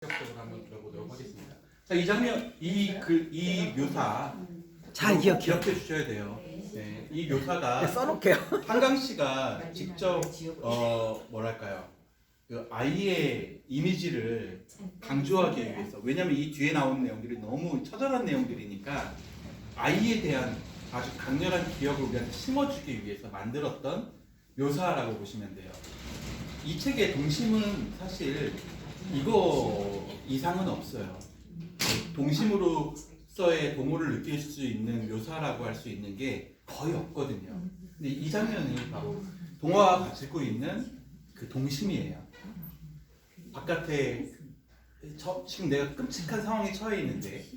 적극적으로 한번 들어보도록 하겠습니다. 자, 이 장면, 이 묘사 잘 기억해 주셔야 돼요. 네, 이 묘사가 써놓게요. 한강 씨가 직접 뭐랄까요, 그 아이의 이미지를 강조하기 위해서, 왜냐하면 이 뒤에 나오는 내용들이 너무 처절한 내용들이니까 아이에 대한 아주 강렬한 기억을 우리한테 심어주기 위해서 만들었던 묘사라고 보시면 돼요. 이 책의 동심은 사실 이거 이상은 없어요. 동심으로서의 동호를 느낄 수 있는 묘사라고 할 수 있는 게 거의 없거든요. 근데 이 장면이 바로 동화가 가지고 있는 그 동심이에요. 바깥에 지금 내가 끔찍한 상황에 처해 있는데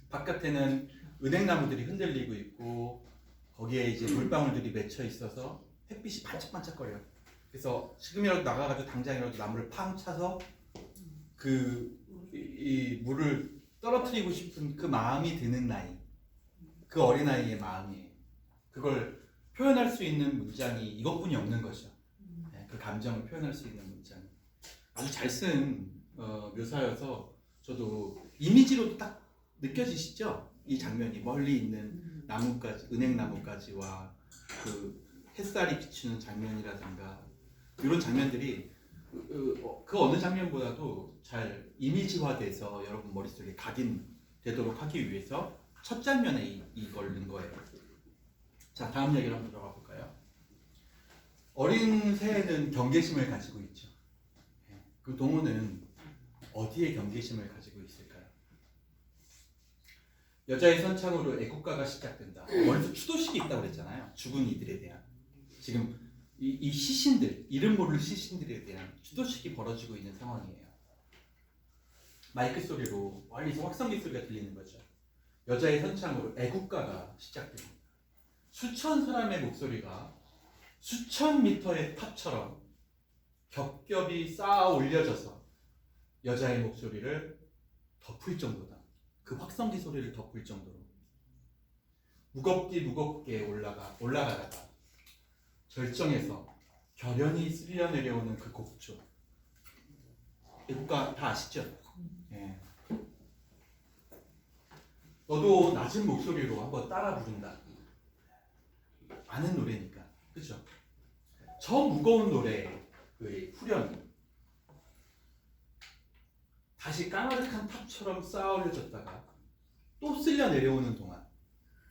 바깥에는 은행나무들이 흔들리고 있고 거기에 이제 물방울들이 맺혀 있어서 햇빛이 반짝반짝거려요. 그래서 지금이라도 나가가지고 당장이라도 나무를 팡 차서 이 물을 떨어뜨리고 싶은 그 마음이 드는 나이, 그 어린아이의 마음이에요. 그걸 표현할 수 있는 문장이 이것뿐이 없는 거죠. 네, 그 감정을 표현할 수 있는 문장. 아주 잘 쓴 묘사여서 저도 이미지로도 딱 느껴지시죠? 이 장면이 멀리 있는 나무까지, 은행나무까지와 그 햇살이 비추는 장면이라든가 이런 장면들이 그 어느 장면보다도 잘 이미지화돼서 여러분 머릿속에 각인되도록 하기 위해서 첫 장면에 이걸 넣은 거예요. 자, 다음 얘기를 한번 들어가 볼까요? 어린 새는 경계심을 가지고 있죠. 그 동호는 어디에 경계심을 가지고 있을까요? 여자의 선창으로 애국가가 시작된다. 머릿속 추도식이 있다고 그랬잖아요. 죽은 이들에 대한. 지금 이 시신들, 이름 모를 시신들에 대한 추도식이 벌어지고 있는 상황이에요. 마이크 소리로 멀리서 확성기 소리가 들리는 거죠. 여자의 선창으로 애국가가 시작됩니다. 수천 사람의 목소리가 수천 미터의 탑처럼 겹겹이 쌓아 올려져서 여자의 목소리를 덮을 정도다. 그 확성기 소리를 덮을 정도로 무겁게 올라가다가 절정에서 결연히 쓸려 내려오는 그 곡조. 애국가 다 아시죠? 예. 너도 낮은 목소리로 한번 따라 부른다. 아는 노래니까, 그렇죠? 저 무거운 노래, 그 후렴 다시 까마득한 탑처럼 쌓아올려졌다가 또 쓸려 내려오는 동안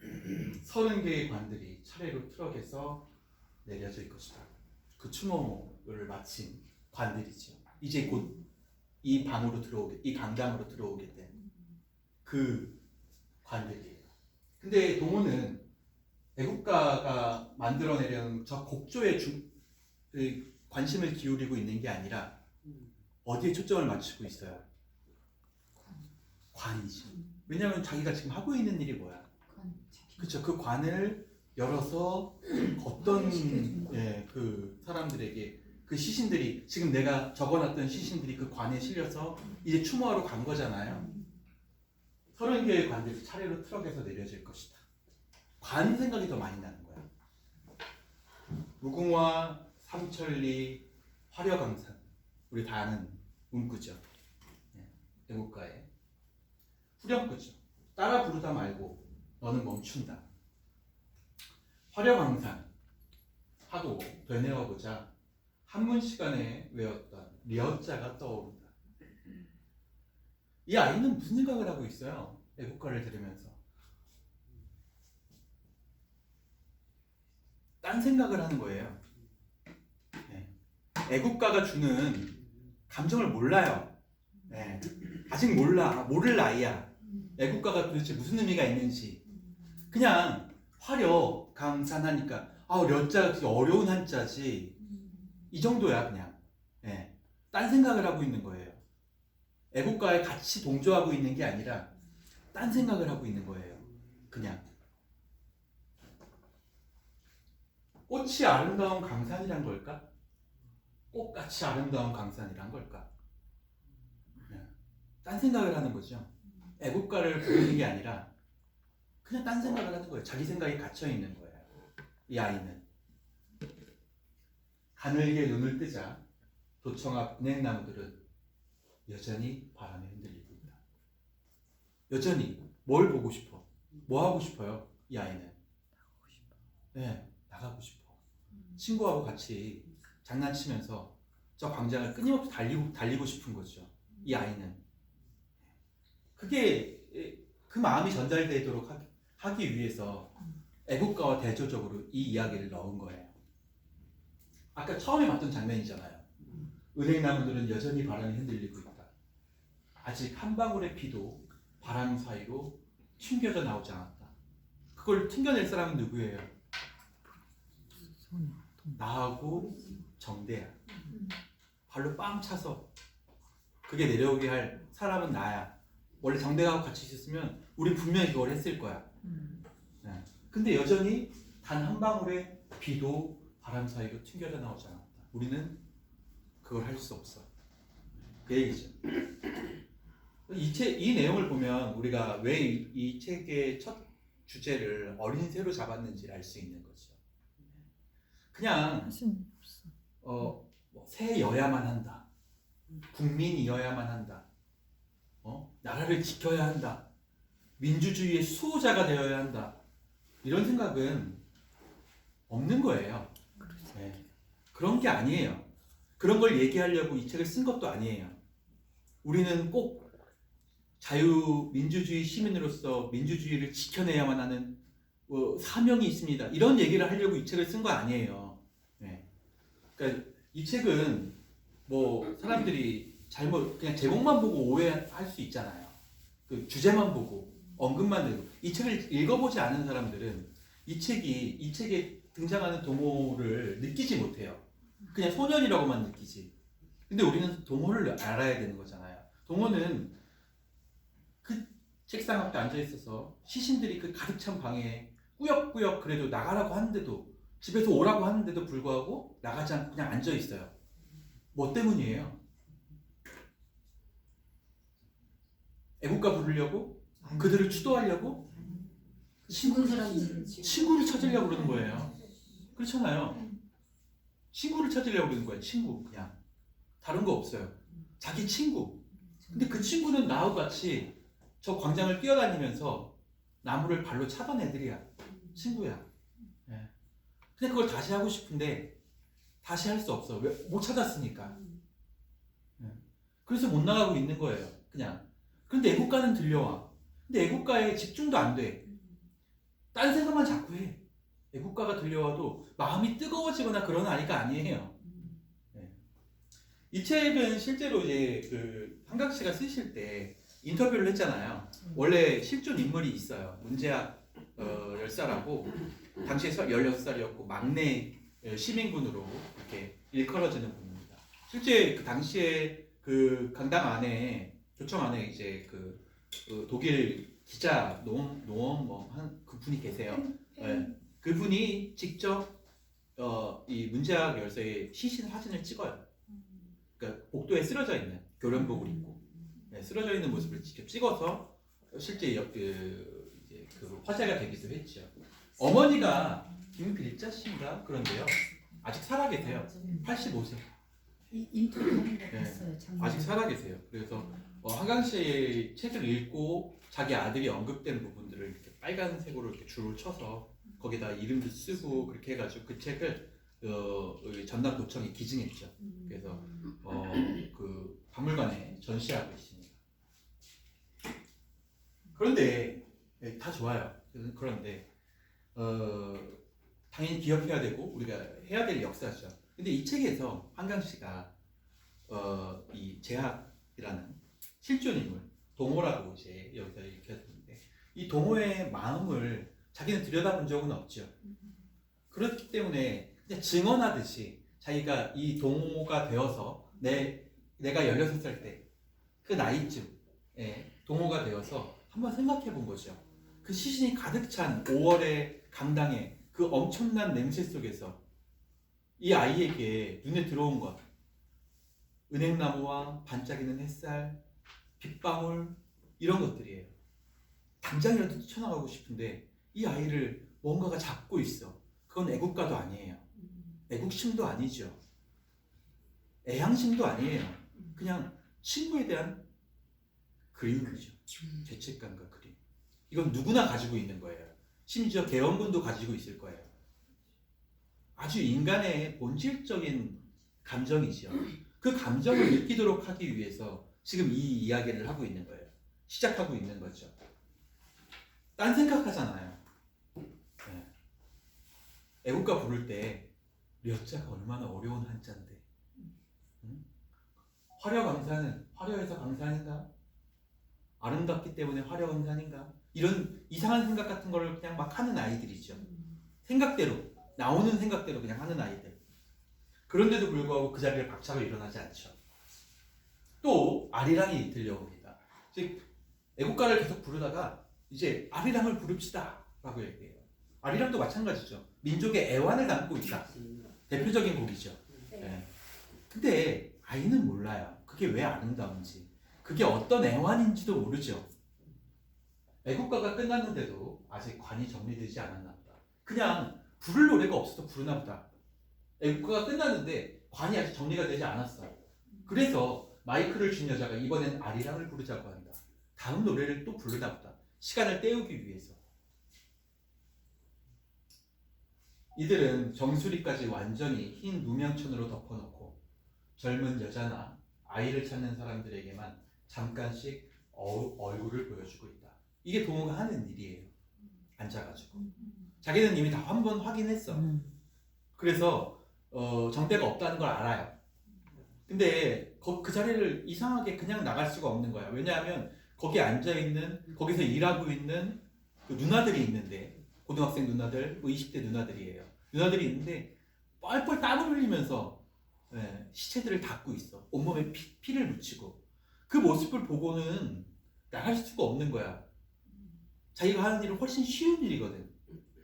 30개의 관들이 차례로 트럭에서 내려질 것이다. 그 추모를 마친 관들이죠. 이제 곧 이 강당으로 들어오게 된 그 관들이에요. 근데 동호는 애국가가 만들어내려는 저 곡조에 관심을 기울이고 있는 게 아니라 어디에 초점을 맞추고 있어요? 관이죠. 왜냐하면 자기가 지금 하고 있는 일이 뭐야? 그렇죠. 그 관을 열어서 어떤 그 사람들에게 그 시신들이 지금 내가 적어놨던 시신들이 그 관에 실려서 이제 추모하러 간 거잖아요. 30개의 관들이 차례로 트럭에서 내려질 것이다. 관 생각이 더 많이 나는 거야. 무궁화, 삼천리, 화려강산, 우리 다 아는 문구죠. 애국가에 후렴구죠. 따라 부르다 말고 너는 멈춘다. 화려강산 하고 되뇌어보자 한문 시간에 외웠던 리어자가 떠오른다. 이 아이는 무슨 생각을 하고 있어요? 애국가를 들으면서 딴 생각을 하는 거예요. 애국가가 주는 감정을 몰라요. 아직 모를 나이야. 애국가가 도대체 무슨 의미가 있는지. 그냥 화려 강산하니까 려자가 되게 어려운 한자지 이 정도야. 그냥 딴 생각을 하고 있는 거예요. 애국가에 같이 동조하고 있는 게 아니라 딴 생각을 하고 있는 거예요. 그냥 꽃이 아름다운 강산이란 걸까? 꽃같이 아름다운 강산이란 걸까? 딴 생각을 하는 거죠. 애국가를 부르는 게 아니라 그냥 딴 생각을 하는 거예요. 자기 생각이 갇혀 있는 거예요. 이 아이는 가늘게 눈을 뜨자 도청 앞 은행나무들은 여전히 바람에 흔들리고 있다. 여전히 뭘 보고 싶어? 뭐 하고 싶어요? 이 아이는 네, 나가고 싶어. 친구하고 같이 장난치면서 저 광장을 끊임없이 달리고 싶은 거죠. 이 아이는. 그게 그 마음이 전달되도록 하기 위해서 애국가와 대조적으로 이 이야기를 넣은 거예요. 아까 처음에 봤던 장면이잖아요. 은행나무들은 여전히 바람이 흔들리고 있다. 아직 한 방울의 비도 바람 사이로 튕겨져 나오지 않았다. 그걸 튕겨낼 사람은 누구예요? 나하고 정대야. 발로 빵 차서 그게 내려오게 할 사람은 나야. 원래 정대하고 같이 있었으면 우리 분명히 그걸 했을 거야. 네. 근데 여전히 단 한 방울의 비도 바람 사이로 튕겨져 나오지 않았다. 우리는 그걸 할 수 없어. 그 얘기죠. 이 내용을 보면 우리가 왜 이 책의 첫 주제를 어린 새로 잡았는지를 알 수 있는 거죠. 그냥 새여야만 한다. 국민이어야만 한다. 나라를 지켜야 한다. 민주주의의 수호자가 되어야 한다. 이런 생각은 없는 거예요. 네. 그런 게 아니에요. 그런 걸 얘기하려고 이 책을 쓴 것도 아니에요. 우리는 꼭 자유민주주의 시민으로서 민주주의를 지켜내야만 하는 사명이 있습니다. 이런 얘기를 하려고 이 책을 쓴 거 아니에요. 네. 그러니까 이 책은 뭐 사람들이 잘못 그냥 제목만 보고 오해할 수 있잖아요. 그 주제만 보고 언급만 되고 이 책을 읽어보지 않은 사람들은 이 책에 등장하는 동호를 느끼지 못해요. 그냥 소년이라고만 느끼지. 근데 우리는 동호를 알아야 되는 거잖아요. 동호는 그 책상 앞에 앉아 있어서 시신들이 그 가득 찬 방에 꾸역꾸역 그래도 나가라고 하는데도 집에서 오라고 하는데도 불구하고 나가지 않고 그냥 앉아 있어요. 뭐 때문이에요? 애국가 부르려고? 그들을 추도하려고? 친구를 찾으려고 그러는 거예요. 그렇잖아요. 친구를 찾으려고 그러는 거예요. 친구 그냥. 다른 거 없어요. 자기 친구. 근데 그 친구는 나하고 같이 저 광장을 뛰어다니면서 나무를 발로 차던 애들이야. 친구야. 네. 근데 그걸 다시 하고 싶은데 다시 할 수 없어. 왜? 못 찾았으니까. 네. 그래서 못 나가고 있는 거예요. 그냥. 그런데 애국가는 들려와. 근데 애국가에 집중도 안 돼. 딴 생각만 자꾸 해. 애국가가 들려와도 마음이 뜨거워지거나 그런 아이가 아니에요. 네. 이 책은 실제로 이제 그 한강 씨가 쓰실 때 인터뷰를 했잖아요. 원래 실존 인물이 있어요. 문제학 열사라고 당시에 16살이었고 막내 시민군으로 이렇게 일컬어지는 분입니다. 실제 그 당시에 그 강당 안에 교청 안에 이제 그 독일 기자 노엄 뭐 한 그분이 계세요. 네. 그분이 직접 이 문제학 열사의 시신 사진을 찍어요. 그러니까 복도에 쓰러져 있는 교련복을 입고 쓰러져 있는 모습을 직접 찍어서 실제 그 화제가 되기도 했죠. 어머니가 김필자 씨인가 그런데요. 아직 살아계세요. 85세. 인터뷰하는 거 봤어요. 아직 살아계세요. 그래서 한강 씨의 책을 읽고 자기 아들이 언급된 부분들을 이렇게 빨간색으로 이렇게 줄을 쳐서 거기다 이름도 쓰고 그렇게 해가지고 그 책을 전남도청에 기증했죠. 그래서 그 박물관에 전시하고 있습니다. 그런데 다 좋아요. 그런데 당연히 기억해야 되고 우리가 해야 될 역사죠. 근데 이 책에서 한강 씨가 이 제학이라는 실존 인물 동호라고 이제 여기서 읽혔는데 이 동호의 마음을 자기는 들여다본 적은 없죠. 그렇기 때문에 그냥 증언하듯이 자기가 이 동호가 되어서 내가 16살 때 그 나이쯤에 동호가 되어서 한번 생각해 본 거죠. 그 시신이 가득 찬 5월의 강당에 그 엄청난 냄새 속에서 이 아이에게 눈에 들어온 것, 은행나무와 반짝이는 햇살, 빗방울 이런 것들이에요. 당장이라도 뛰쳐나가고 싶은데 이 아이를 뭔가가 잡고 있어. 그건 애국가도 아니에요. 애국심도 아니죠. 애향심도 아니에요. 그냥 친구에 대한 그리움이죠. 죄책감과 그리움. 이건 누구나 가지고 있는 거예요. 심지어 계엄군도 가지고 있을 거예요. 아주 인간의 본질적인 감정이죠. 그 감정을 느끼도록 하기 위해서 지금 이 이야기를 하고 있는 거예요. 시작하고 있는 거죠. 딴 생각하잖아요. 네. 애국가 부를 때 려자가 얼마나 어려운 한자인데. 응? 화려강산은 화려해서 강산인가? 아름답기 때문에 화려강산인가? 이런 이상한 생각 같은 거를 그냥 막 하는 아이들이죠. 생각대로, 나오는 생각대로 그냥 하는 아이들. 그런데도 불구하고 그 자리에 박차가 일어나지 않죠. 또 아리랑이 들려옵니다. 즉 애국가를 계속 부르다가 이제 아리랑을 부릅시다 라고 얘기해요. 아리랑도 마찬가지죠. 민족의 애환을 담고 있다. 대표적인 곡이죠. 네. 근데 아이는 몰라요. 그게 왜 아름다운지, 그게 어떤 애환인지도 모르죠. 애국가가 끝났는데도 아직 관이 정리되지 않았나 보다. 그냥 부를 노래가 없어서 부르나 보다. 애국가가 끝났는데 관이 아직 정리가 되지 않았어요. 그래서 마이크를 쥔 여자가 이번엔 아리랑을 부르자고 한다. 다음 노래를 또 부르나 보다. 시간을 때우기 위해서. 이들은 정수리까지 완전히 흰 누명천으로 덮어놓고 젊은 여자나 아이를 찾는 사람들에게만 잠깐씩 얼굴을 보여주고 있다. 이게 동호가 하는 일이에요. 앉아가지고. 자기는 이미 다 한 번 확인했어. 그래서 정대가 없다는 걸 알아요. 근데 그 자리를 이상하게 그냥 나갈 수가 없는 거야. 왜냐하면 거기에 앉아있는, 거기서 일하고 있는 그 누나들이 있는데, 고등학생 누나들, 20대 누나들이에요. 누나들이 있는데 뻘뻘 땀을 흘리면서 시체들을 닦고 있어. 온몸에 피를 묻히고. 그 모습을 보고는 나갈 수가 없는 거야. 자기가 하는 일은 훨씬 쉬운 일이거든.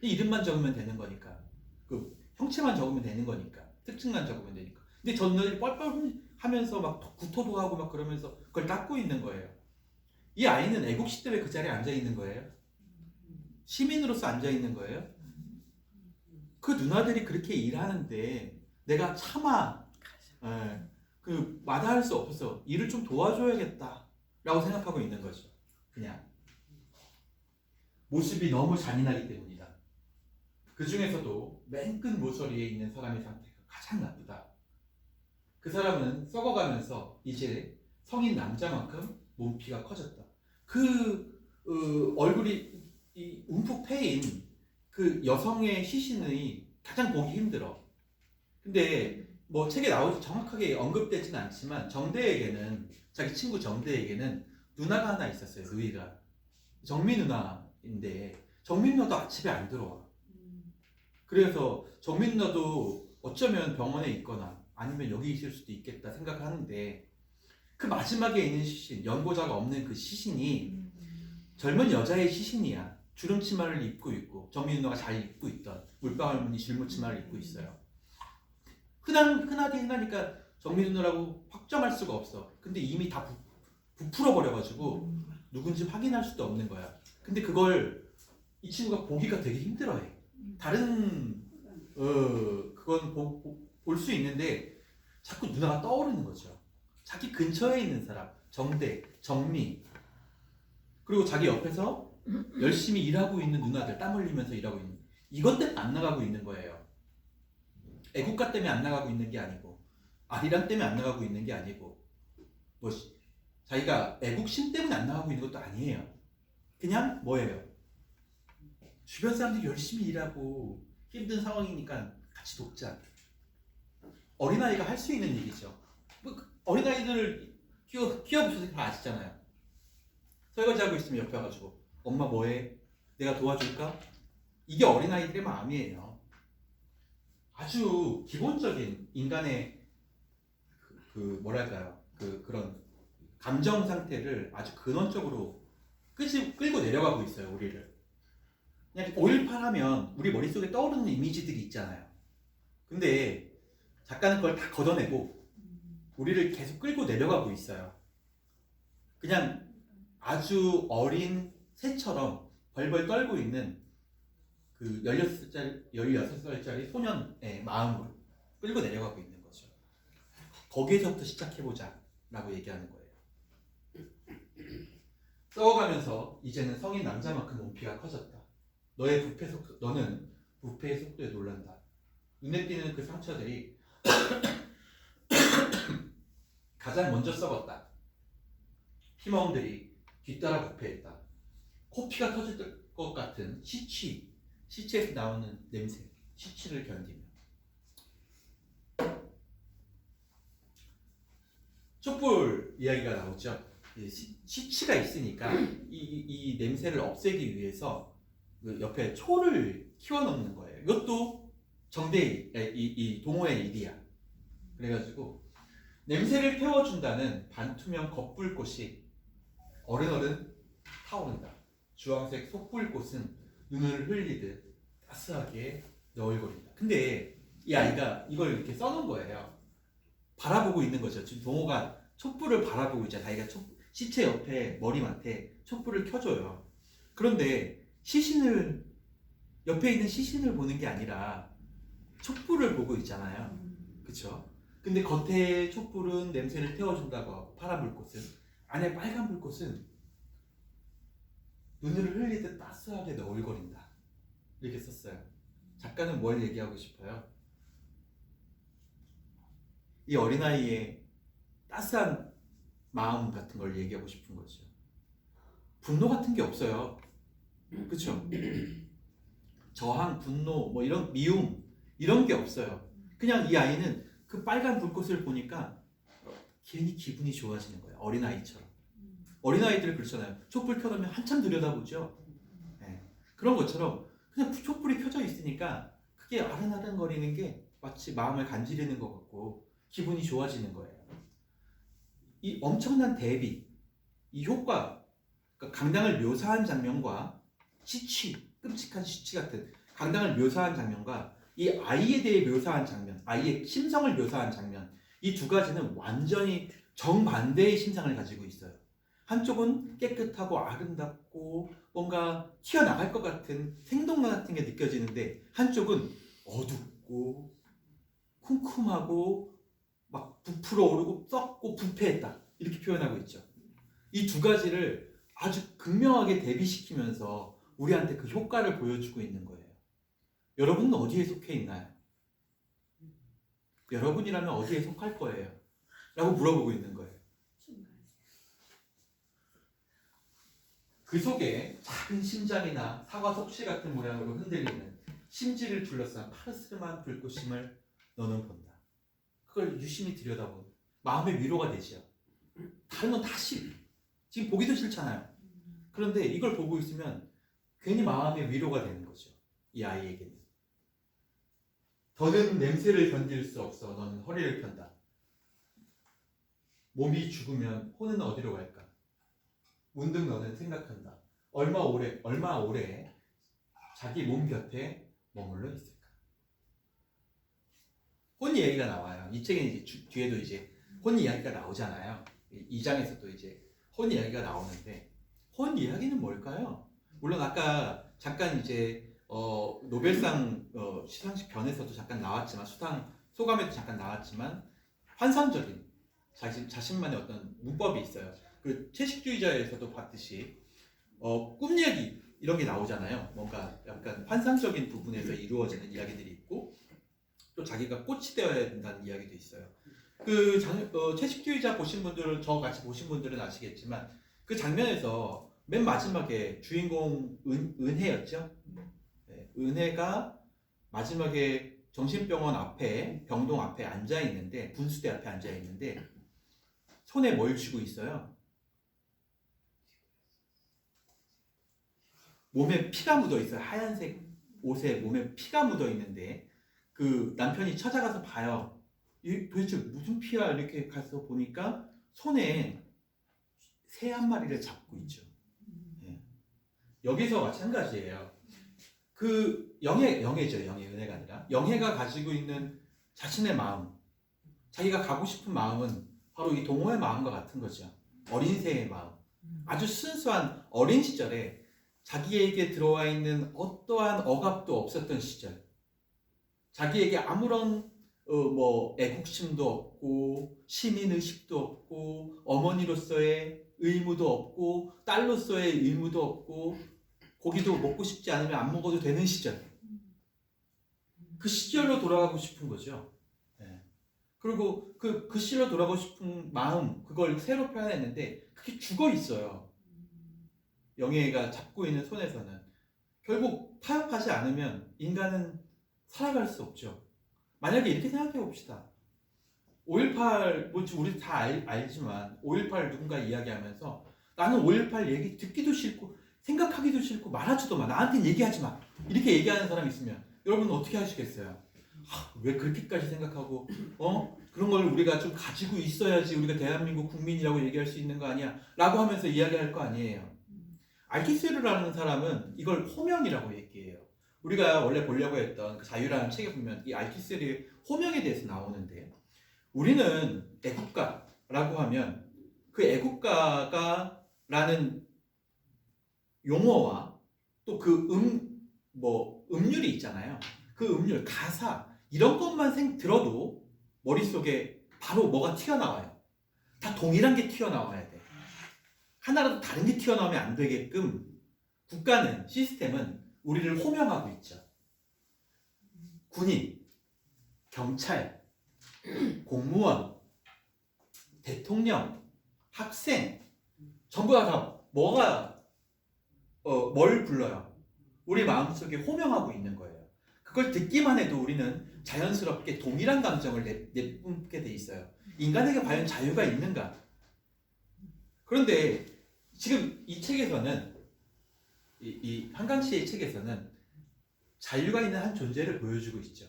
이름만 적으면 되는 거니까. 그 형체만 적으면 되는 거니까. 특징만 적으면 되니까. 근데 저 누나들이 뻘뻘 하면서 막 구토도 하고 막 그러면서 그걸 닦고 있는 거예요. 이 아이는 애국시 때문에 그 자리에 앉아 있는 거예요. 시민으로서 앉아 있는 거예요. 그 누나들이 그렇게 일하는데 내가 차마 그 마다할 수 없어서 일을 좀 도와줘야겠다 라고 생각하고 있는 거죠. 그냥 모습이 너무 잔인하기 때문이다. 그 중에서도 맨 끝 모서리에 있는 사람의 상태가 가장 나쁘다. 그 사람은 썩어가면서 이제 성인 남자만큼 몸피가 커졌다. 얼굴이 움푹 패인 그 여성의 시신이 가장 보기 힘들어. 근데 뭐 책에 정확하게 언급되진 않지만 정대에게는, 자기 친구 정대에게는 누나가 하나 있었어요. 누이가. 정미 누나인데 정미 누나도 아침에 안 들어와. 그래서 정미 누나도 어쩌면 병원에 있거나 아니면 여기 있을 수도 있겠다 생각하는데, 그 마지막에 있는 시신, 연고자가 없는 그 시신이 젊은 여자의 시신이야. 주름치마를 입고 있고, 정미 누나가 잘 입고 있던 물방울 무늬 줄무치마를 입고 있어요. 흔하니까 정미 누나라고 확정할 수가 없어. 근데 이미 다 부풀어 버려가지고 누군지 확인할 수도 없는 거야. 근데 그걸 이 친구가 보기가 되게 힘들어해. 다른 그건 볼 수 있는데 자꾸 누나가 떠오르는 거죠. 자기 근처에 있는 사람, 정대, 정미, 그리고 자기 옆에서 열심히 일하고 있는 누나들, 땀 흘리면서 일하고 있는, 이것 때문에 안 나가고 있는 거예요. 애국가 때문에 안 나가고 있는 게 아니고, 아리랑 때문에 안 나가고 있는 게 아니고, 뭐 자기가 애국심 때문에 안 나가고 있는 것도 아니에요. 그냥 뭐예요? 주변 사람들이 열심히 일하고 힘든 상황이니까 같이 돕자. 어린아이가 할 수 있는 일이죠. 뭐 어린아이들을 키워보셔서 다 아시잖아요. 설거지하고 있으면 옆에 와가지고 엄마 뭐해? 내가 도와줄까? 이게 어린아이들의 마음이에요. 아주 기본적인 인간의 그런 감정 상태를 아주 근원적으로 끌고 내려가고 있어요. 우리를. 그냥 5.18 하면 우리 머릿속에 떠오르는 이미지들이 있잖아요. 근데 작가는 그걸 다 걷어내고 우리를 계속 끌고 내려가고 있어요. 그냥 아주 어린 새처럼 벌벌 떨고 있는 그 16살짜리 소년의 마음으로 끌고 내려가고 있는 거죠. 거기에서부터 시작해보자 라고 얘기하는 거예요. 썩어가면서 이제는 성인 남자만큼 몸피가 커졌다. 너는 부패의 속도에 놀란다. 눈에 띄는 그 상처들이 가장 먼저 썩었다. 피멍들이 뒤따라 부패했다. 코피가 터질 것 같은 시체에서 나오는 냄새, 시치를 견디며. 촛불 이야기가 나오죠. 시치가 있으니까 이 냄새를 없애기 위해서 그 옆에 초를 키워놓는 거예요. 이것도 이 동호의 일이야. 그래가지고 냄새를 태워준다는 반투명 겉불꽃이 어른어른 타오른다. 주황색 속불꽃은 눈을 흘리듯 따스하게 너울거린다. 근데 이 아이가 이걸 이렇게 써놓은 거예요. 바라보고 있는 거죠. 지금 동호가 촛불을 바라보고 있잖아. 자기가 시체 옆에 머리맡에 촛불을 켜줘요. 그런데 옆에 있는 시신을 보는 게 아니라 촛불을 보고 있잖아요. 그쵸? 근데 겉에 촛불은 냄새를 태워준다고 하고 파란 불꽃은, 안에 빨간 불꽃은 눈을 흘리듯 따스하게 너울거린다. 이렇게 썼어요. 작가는 뭘 얘기하고 싶어요? 이 어린아이의 따스한 마음 같은 걸 얘기하고 싶은 거죠. 분노 같은 게 없어요. 그쵸? 저항, 분노, 뭐 이런 미움 이런 게 없어요. 그냥 이 아이는 그 빨간 불꽃을 보니까 괜히 기분이 좋아지는 거예요. 어린아이처럼. 어린아이들 그렇잖아요. 촛불 켜놓으면 한참 들여다보죠. 네. 그런 것처럼 그냥 촛불이 켜져 있으니까 그게 아른아른거리는 게 마치 마음을 간지르는 것 같고 기분이 좋아지는 거예요. 이 엄청난 대비, 이 효과, 그러니까 강당을 묘사한 장면과 끔찍한 시치 같은 강당을 묘사한 장면과 이 아이에 대해 묘사한 장면, 아이의 심성을 묘사한 장면, 이 두 가지는 완전히 정반대의 심상을 가지고 있어요. 한쪽은 깨끗하고 아름답고 뭔가 튀어나갈 것 같은 생동감 같은 게 느껴지는데 한쪽은 어둡고 쿰쿰하고 막 부풀어 오르고 썩고 부패했다. 이렇게 표현하고 있죠. 이 두 가지를 아주 극명하게 대비시키면서 우리한테 그 효과를 보여주고 있는 거예요. 여러분은 어디에 속해 있나요? 여러분이라면 어디에 속할 거예요? 라고 물어보고 있는 거예요. 그 속에 작은 심장이나 사과 속시 같은 모양으로 흔들리는 심지를 둘러싼 파르스름한 불꽃임을 너는 본다. 그걸 유심히 들여다보면 마음의 위로가 되죠. 다른 건 다 지금 보기도 싫잖아요. 그런데 이걸 보고 있으면 괜히 마음의 위로가 되는 거죠. 이 아이에게는. 더는 냄새를 견딜 수 없어 너는 허리를 편다. 몸이 죽으면 혼은 어디로 갈까? 문득 너는 생각한다. 얼마 오래 자기 몸 곁에 머물러 있을까? 혼 이야기가 나와요. 이 책에 이제 뒤에도 이제 혼 이야기가 나오잖아요. 이 장에서도 이제 혼 이야기가 나오는데 혼 이야기는 뭘까요? 물론 아까 잠깐 이제 노벨상 시상식 변에서도 잠깐 나왔지만 수상 소감에도 잠깐 나왔지만 환상적인 자신만의 어떤 문법이 있어요. 그 채식주의자에서도 봤듯이 꿈 얘기 이런 게 나오잖아요. 뭔가 약간 환상적인 부분에서 이루어지는 이야기들이 있고 또 자기가 꽃이 되어야 된다는 이야기도 있어요. 채식주의자 보신 분들은 저같이 보신 분들은 아시겠지만 그 장면에서 맨 마지막에 주인공 은혜였죠. 네, 은혜가 마지막에 정신병원 앞에 병동 앞에 앉아 있는데 분수대 앞에 앉아 있는데 손에 뭘 쥐고 있어요? 몸에 피가 묻어 있어요. 하얀색 옷에 몸에 피가 묻어 있는데 그 남편이 찾아가서 봐요. 이 도대체 무슨 피야? 이렇게 가서 보니까 손에 새 한 마리를 잡고 있죠. 네. 여기서 마찬가지예요. 그 영예죠. 은혜가 아니라 영예가 가지고 있는 자신의 마음, 자기가 가고 싶은 마음은 바로 이 동호의 마음과 같은 거죠. 어린 새의 마음. 아주 순수한 어린 시절에 자기에게 들어와 있는 어떠한 억압도 없었던 시절. 자기에게 아무런 애국심도 없고 시민의식도 없고 어머니로서의 의무도 없고 딸로서의 의무도 없고 고기도 먹고 싶지 않으면 안 먹어도 되는 시절. 그 시절로 돌아가고 싶은 거죠. 네. 그리고 그 시절로 돌아가고 싶은 마음 그걸 새로 표현했는데 그게 죽어 있어요. 영예가 잡고 있는 손에서는 결국 타협하지 않으면 인간은 살아갈 수 없죠. 만약에 이렇게 생각해 봅시다. 5.18 뭐 우리 다 알지만 5.18 누군가 이야기하면서 나는 5.18 얘기 듣기도 싫고 생각하기도 싫고 말하지도 마. 나한테는 얘기하지 마. 이렇게 얘기하는 사람이 있으면 여러분은 어떻게 하시겠어요? 왜 그렇게까지 생각하고 그런 걸 우리가 좀 가지고 있어야지 우리가 대한민국 국민이라고 얘기할 수 있는 거 아니야? 라고 하면서 이야기할 거 아니에요. 알키스르라는 사람은 이걸 호명이라고 얘기해요. 우리가 원래 보려고 했던 그 자유라는 책에 보면 이 알키스르의 호명에 대해서 나오는데 우리는 애국가라고 하면 그 애국가가 라는 용어와 또 그 음률이 있잖아요. 그 음률, 가사 이런 것만 들어도 머릿속에 바로 뭐가 튀어나와요. 다 동일한 게 튀어나와야 돼. 하나라도 다른 게 튀어나오면 안 되게끔 국가는, 시스템은 우리를 호명하고 있죠. 군인, 경찰, 공무원, 대통령, 학생 전부 다 뭐가 뭘 불러요? 우리 마음속에 호명하고 있는 거예요. 그걸 듣기만 해도 우리는 자연스럽게 동일한 감정을 내뿜게 돼 있어요. 인간에게 과연 자유가 있는가? 그런데 지금 이 책에서는 이 한강 씨의 책에서는 자유가 있는 한 존재를 보여주고 있죠.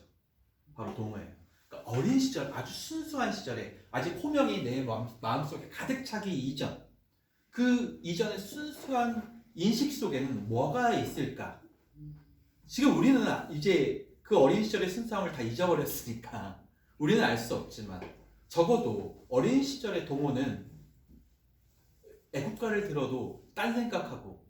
바로 동호예요. 그러니까 어린 시절, 아주 순수한 시절에 아직 호명이 내 마음속에 가득 차기 이전, 그 이전의 순수한 인식 속에는 뭐가 있을까? 지금 우리는 이제 그 어린 시절의 순수함을 다 잊어버렸으니까 우리는 알 수 없지만 적어도 어린 시절의 동호는 애국가를 들어도 딴 생각하고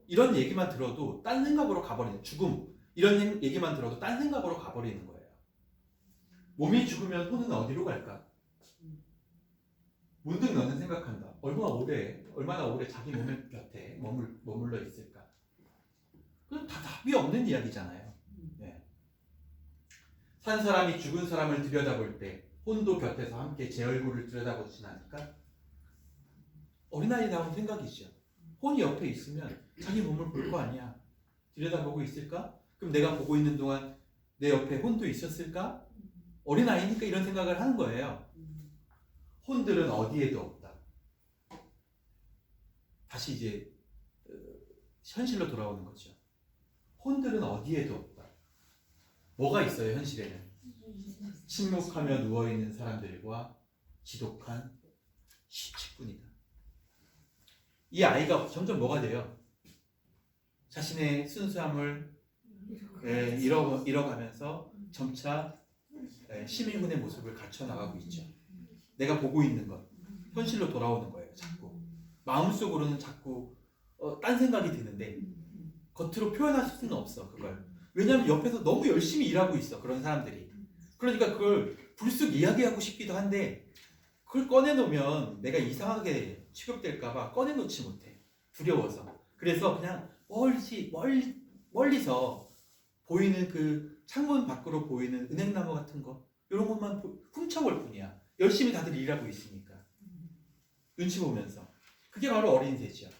이런 얘기만 들어도 딴 생각으로 가버리는, 죽음 이런 얘기만 들어도 딴 생각으로 가버리는 거예요. 몸이 죽으면 혼은 어디로 갈까? 문득 너는 생각한다. 얼마나 오래 자기 몸의 곁에 머물러 있을까? 그건 다 답이 없는 이야기잖아요. 네. 산 사람이 죽은 사람을 들여다볼 때 혼도 곁에서 함께 제 얼굴을 들여다보진 않을까? 어린아이다운 생각이죠. 혼이 옆에 있으면 자기 몸을 볼 거 아니야. 들여다보고 있을까? 그럼 내가 보고 있는 동안 내 옆에 혼도 있었을까? 어린아이니까 이런 생각을 하는 거예요. 혼들은 어디에도 없다. 다시 이제 현실로 돌아오는 거죠. 혼들은 어디에도 없다. 뭐가 있어요, 현실에는? 침묵하며 누워있는 사람들과 지독한 시치뿐이다. 이 아이가 점점 뭐가 돼요? 자신의 순수함을 잃어가면서 점차 시민군의 모습을 갖춰나가고 있죠. 내가 보고 있는 것, 현실로 돌아오는 거예요. 자꾸 마음속으로는 자꾸 딴 생각이 드는데 겉으로 표현할 수는 없어. 그걸. 왜냐하면 옆에서 너무 열심히 일하고 있어, 그런 사람들이. 그러니까 그걸 불쑥 이야기하고 싶기도 한데 그걸 꺼내놓으면 내가 이상하게 취급될까봐 꺼내놓지 못해. 두려워서. 그래서 그냥 멀리서 보이는 그 창문 밖으로 보이는 은행나무 같은 거 이런 것만 훔쳐볼 뿐이야. 열심히 다들 일하고 있으니까. 눈치 보면서. 그게 바로 어린새죠.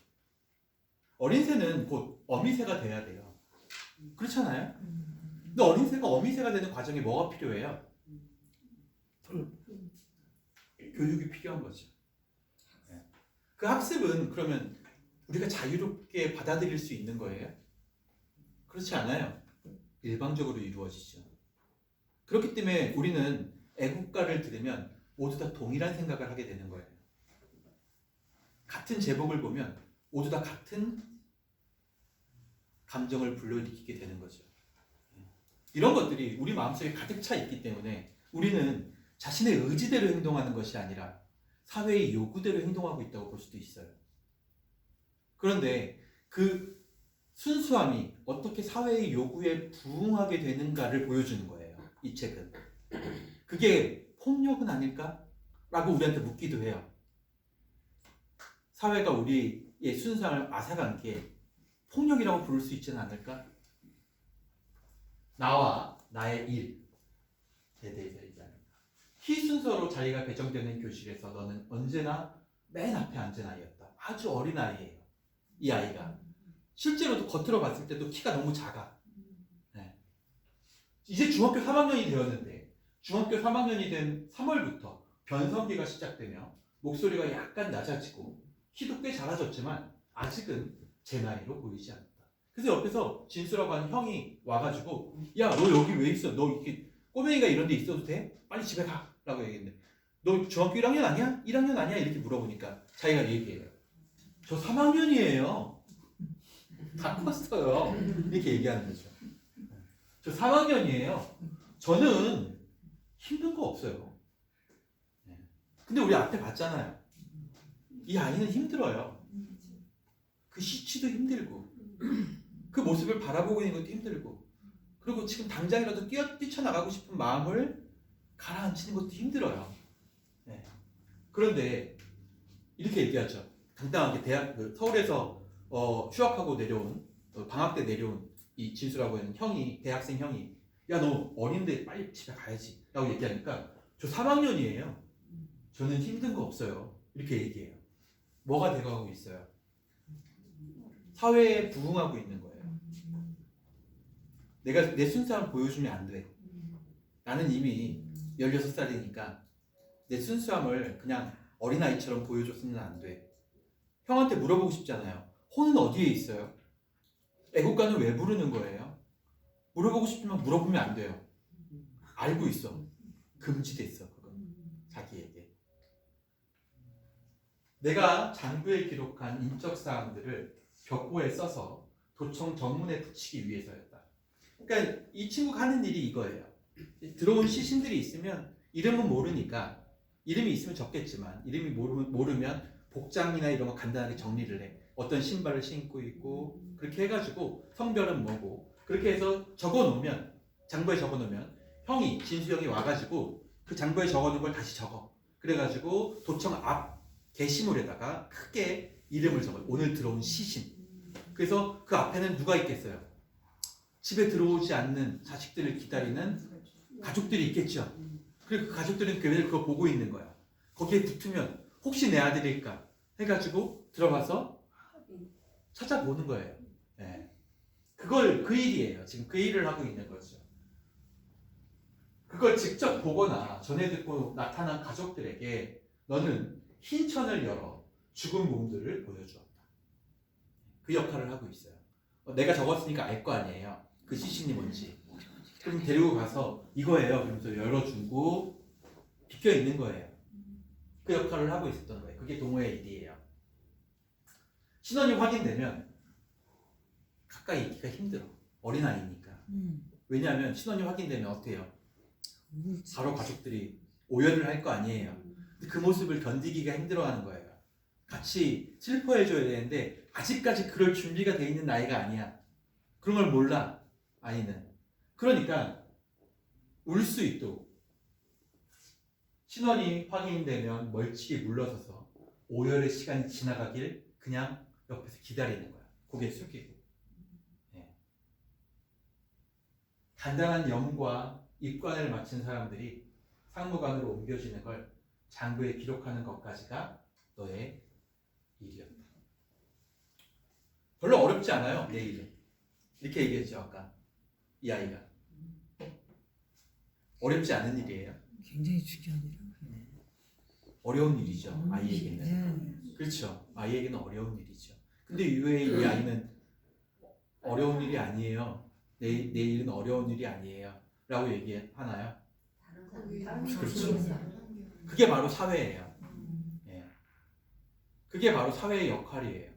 어린새는 곧 어미새가 돼야 돼요. 그렇잖아요? 근데 어린새가 어미새가 되는 과정에 뭐가 필요해요? 교육이 필요한 거죠. 그 학습은 그러면 우리가 자유롭게 받아들일 수 있는 거예요? 그렇지 않아요. 일방적으로 이루어지죠. 그렇기 때문에 우리는 애국가를 들으면 모두 다 동일한 생각을 하게 되는 거예요. 같은 제목을 보면 모두 다 같은 감정을 불러일으키게 되는 거죠. 이런 것들이 우리 마음속에 가득 차 있기 때문에 우리는 자신의 의지대로 행동하는 것이 아니라 사회의 요구대로 행동하고 있다고 볼 수도 있어요. 그런데 그 순수함이 어떻게 사회의 요구에 부응하게 되는가를 보여주는 거예요. 이 책은. 그게 폭력은 아닐까? 라고 우리한테 묻기도 해요. 사회가 우리의 순수함을 앗아간 게 폭력이라고 부를 수 있지는 않을까? 나와 나의 일에 대해서 얘기합니다. 희순서로 자리가 배정되는 교실에서 너는 언제나 맨 앞에 앉은 아이였다. 아주 어린 아이예요. 이 아이가. 실제로도 겉으로 봤을 때도 키가 너무 작아. 네. 이제 중학교 3학년이 되었는데 중학교 3학년이 된 3월부터 변성기가 시작되며 목소리가 약간 낮아지고 키도 꽤 작아졌지만 아직은 제 나이로 보이지 않는다. 그래서 옆에서 진수라고 하는 형이 와가지고 야, 너 여기 왜 있어? 너 이렇게 꼬맹이가 이런 데 있어도 돼? 빨리 집에 가! 라고 얘기했는데 너 중학교 1학년 아니야? 1학년 아니야? 이렇게 물어보니까 자기가 얘기해요. 저 3학년이에요. 다 컸어요. 이렇게 얘기하는 거죠. 저 3학년이에요. 저는 힘든 거 없어요. 근데 우리 앞에 봤잖아요. 이 아이는 힘들어요. 그 시치도 힘들고 그 모습을 바라보고 있는 것도 힘들고 그리고 지금 당장이라도 뛰쳐나가고 싶은 마음을 가라앉히는 것도 힘들어요. 네. 그런데 이렇게 얘기하죠. 당당하게 서울에서 휴학하고 내려온 방학 때 내려온 이 진수라고 하는 형이 대학생 형이 야, 너 어린데 빨리 집에 가야지 라고 얘기하니까 저 3학년이에요. 저는 힘든 거 없어요. 이렇게 얘기해요. 뭐가 돼가고 있어요? 사회에 부응하고 있는 거예요. 내가 내 순수함을 보여주면 안 돼. 나는 이미 16살이니까 내 순수함을 그냥 어린아이처럼 보여줬으면 안 돼. 형한테 물어보고 싶잖아요. 호는 어디에 있어요? 애국가는 왜 부르는 거예요? 물어보고 싶지만 물어보면 안 돼요. 알고 있어. 금지됐어. 그건 자기에게. 내가 장부에 기록한 인적 사항들을 벽보에 써서 도청 전문에 붙이기 위해서였다. 그러니까 이 친구가 하는 일이 이거예요. 들어온 시신들이 있으면 이름은 모르니까 이름이 있으면 적겠지만 이름이 모르면 복장이나 이런 거 간단하게 정리를 해. 어떤 신발을 신고 있고 그렇게 해가지고 성별은 뭐고 그렇게 해서 적어놓으면 장부에 적어놓으면 형이 진수 형이 와가지고 그 장부에 적어놓은 걸 다시 적어. 그래가지고 도청 앞 게시물에다가 크게 이름을 적어요. 오늘 들어온 시신. 그래서 그 앞에는 누가 있겠어요? 집에 들어오지 않는 자식들을 기다리는 가족들이 있겠죠. 그리고 그 가족들은 매일 그거 보고 있는 거야. 거기에 붙으면 혹시 내 아들일까 해가지고 들어가서 찾아보는 거예요. 네. 그걸 그 일이에요. 지금 그 일을 하고 있는 거죠. 그걸 직접 보거나 전해 듣고 나타난 가족들에게 너는 흰천을 열어 죽은 몸들을 보여주었다. 그 역할을 하고 있어요. 내가 적었으니까 알 거 아니에요. 그 시신이 뭔지. 그럼 데리고 가서 이거예요. 그러면서 열어주고 비켜 있는 거예요. 그 역할을 하고 있었던 거예요. 그게 동호의 일이에요. 신원이 확인되면 가까이 있기가 힘들어. 어린아이니까. 왜냐하면 신원이 확인되면 어때요? 바로 가족들이 오열을 할 거 아니에요. 근데 그 모습을 견디기가 힘들어하는 거예요. 같이 슬퍼해줘야 되는데 아직까지 그럴 준비가 돼 있는 나이가 아니야. 그런 걸 몰라, 아이는. 그러니까 울 수 있도록 신원이 확인되면 멀찍이 물러서서 오열의 시간이 지나가길 그냥 옆에서 기다리는 거야. 고개 숙이고. 네. 간단한 염과 입관을 마친 사람들이 상무관으로 옮겨지는 걸 장부에 기록하는 것까지가 너의 일이었다. 별로 어렵지 않아요, 내 일은. 이렇게 얘기했죠, 아까. 이 아이가. 어렵지 않은 일이에요. 굉장히 중요한 일이에요. 어려운 일이죠, 아이에게는. 그렇죠. 아이에게는 어려운 일이죠. 근데 왜 이 아이는 어려운 일이 아니에요. 내 일은 어려운 일이 아니에요. 라고 얘기하나요? 그렇죠. 그게 바로 사회예요. 예. 그게 바로 사회의 역할이에요.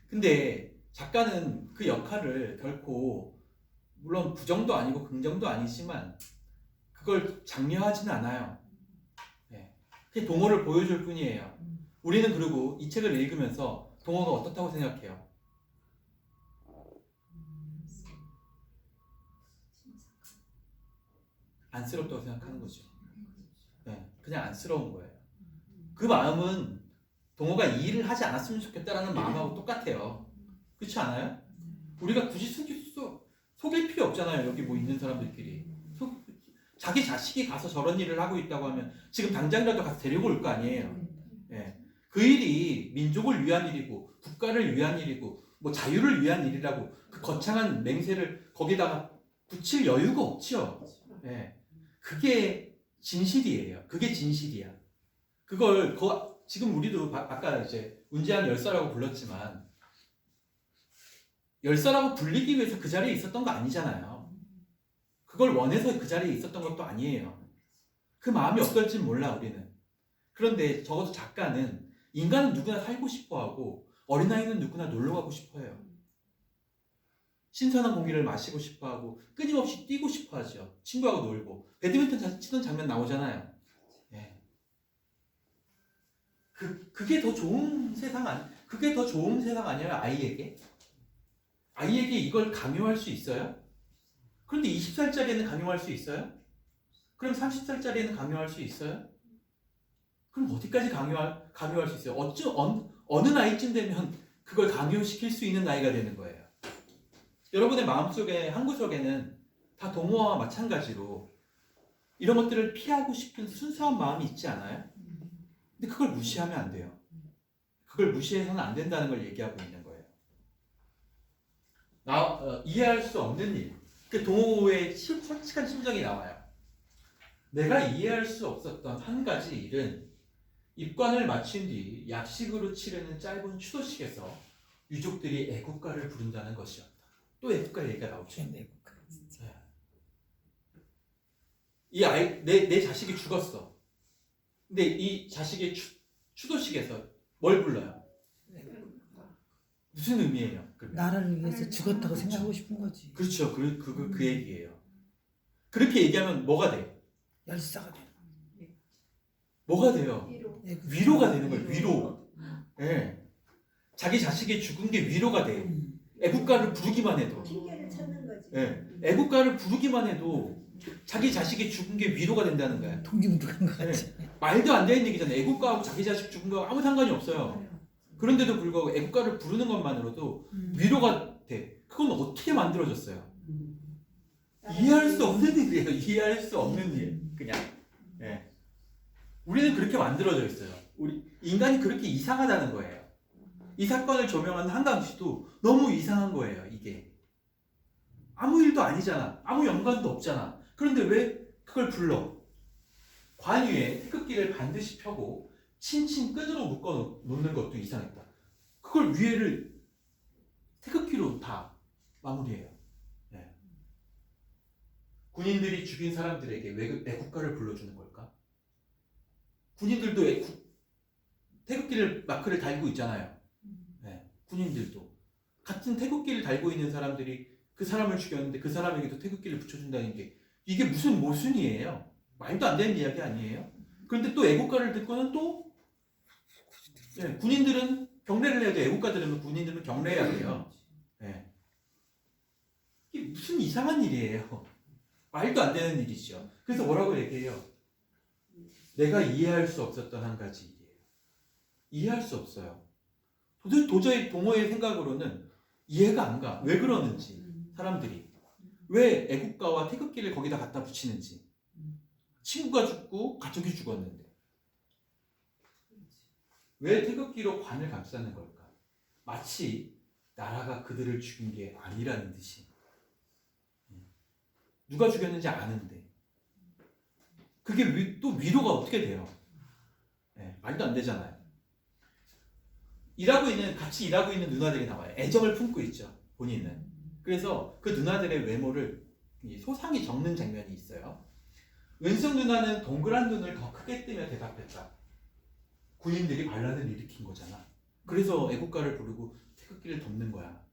근데 작가는 그 역할을 결코 물론 부정도 아니고 긍정도 아니지만 그걸 장려하지는 않아요. 예. 그게 동호를 보여줄 뿐이에요. 우리는 그리고 이 책을 읽으면서 동호가 어떻다고 생각해요? 안쓰럽다고 생각하는 거죠. 네, 그냥 안쓰러운 거예요. 그 마음은 동호가 이 일을 하지 않았으면 좋겠다라는 마음하고 똑같아요. 그렇지 않아요? 우리가 굳이 속일 필요 없잖아요. 여기 뭐 있는 사람들끼리. 자기 자식이 가서 저런 일을 하고 있다고 하면 지금 당장이라도 가서 데리고 올 거 아니에요. 예. 그 일이 민족을 위한 일이고 국가를 위한 일이고 뭐 자유를 위한 일이라고 그 거창한 맹세를 거기다가 붙일 여유가 없죠. 예. 그게 진실이에요. 그게 진실이야. 그걸 지금 우리도 아까 이제 운지한 열사라고 불렀지만 열사라고 불리기 위해서 그 자리에 있었던 거 아니잖아요. 그걸 원해서 그 자리에 있었던 것도 아니에요. 그 마음이 어떨지 몰라 우리는. 그런데 적어도 작가는 인간은 누구나 살고 싶어하고 어린아이는 누구나 놀러 가고 싶어해요. 신선한 공기를 마시고 싶어하고 끊임없이 뛰고 싶어하죠. 친구하고 놀고 배드민턴 치던 장면 나오잖아요. 예. 그게 더 좋은 그게 더 좋은 세상 아니에요? 아이에게 이걸 강요할 수 있어요? 그런데 20살짜리는 강요할 수 있어요? 그럼 30살짜리는 강요할 수 있어요? 그럼 어디까지 강요할 수 있어요? 어느 나이쯤 되면 그걸 강요시킬 수 있는 나이가 되는 거예요. 여러분의 마음속에 한 구석에는 다 동호와 마찬가지로 이런 것들을 피하고 싶은 순수한 마음이 있지 않아요? 근데 그걸 무시하면 안 돼요. 그걸 무시해서는 안 된다는 걸 얘기하고 있는 거예요. 이해할 수 없는 일. 그 동호의 솔직한 심정이 나와요. 내가 이해할 수 없었던 한 가지 일은 입관을 마친 뒤 약식으로 치르는 짧은 추도식에서 유족들이 애국가를 부른다는 것이었다. 또 애국가 얘기가 나오죠. 내 자식이 죽었어. 근데 이 자식의 추도식에서 뭘 불러요? 무슨 의미예요? 나라를 위해서 죽었다고 생각하고 싶은 거지. 그렇죠. 그 얘기예요. 그렇게 얘기하면 뭐가 돼? 열사가 돼. 뭐가 돼요? 위로가 되는 거예요. 위로. 예. 자기 자식이 죽은 게 위로가 돼요. 애국가를 부르기만 해도. 핑계를 찾는 거지. 예. 애국가를 부르기만 해도 자기 자식이 죽은 게 위로가 된다는 거야. 동기부르는 거 같지. 말도 안 되는 얘기잖아요. 애국가하고 자기 자식 죽은 거 아무 상관이 없어요. 그런데도 불구하고 애국가를 부르는 것만으로도 위로가 돼. 그건 어떻게 만들어졌어요? 이해할 수 없는 일이에요. 이해할 수 없는 일. 그냥. 예. 우리는 그렇게 만들어져 있어요. 우리 인간이 그렇게 이상하다는 거예요. 이 사건을 조명한 한강씨도 너무 이상한 거예요. 이게 아무 일도 아니잖아. 아무 연관도 없잖아. 그런데 왜 그걸 불러? 관 위에 태극기를 반드시 펴고 친친 끈으로 묶어 놓는 것도 이상했다. 그걸 위에를 태극기로 다 마무리해요. 네. 군인들이 죽인 사람들에게 왜 애국가를 불러주는 걸까? 군인들도 태극기를 마크를 달고 있잖아요. 네. 군인들도 같은 태극기를 달고 있는 사람들이 그 사람을 죽였는데 그 사람에게도 태극기를 붙여준다는 게 이게 무슨 모순이에요? 말도 안 되는 이야기 아니에요? 그런데 또 애국가를 듣고는 또 네, 군인들은 경례를 해야 돼. 애국가 들으면 군인들은 경례해야 돼요. 네. 이게 무슨 이상한 일이에요. 말도 안 되는 일이죠. 그래서 뭐라고 얘기해요? 내가 이해할 수 없었던 한 가지 일이에요. 이해할 수 없어요. 도저히 동호의 생각으로는 이해가 안 가. 왜 그러는지 사람들이 왜 애국가와 태극기를 거기다 갖다 붙이는지. 친구가 죽고 가족이 죽었는데 왜 태극기로 관을 감싸는 걸까? 마치 나라가 그들을 죽인 게 아니라는 듯이. 누가 죽였는지 아는데 그게 또 위로가 어떻게 돼요? 네, 말도 안 되잖아요. 같이 일하고 있는 누나들이 나와요. 애정을 품고 있죠. 본인은. 그래서 그 누나들의 외모를 소상히 적는 장면이 있어요. 은숙 누나는 동그란 눈을 더 크게 뜨며 대답했다. 군인들이 반란을 일으킨 거잖아. 그래서 애국가를 부르고 태극기를 덮는 거야.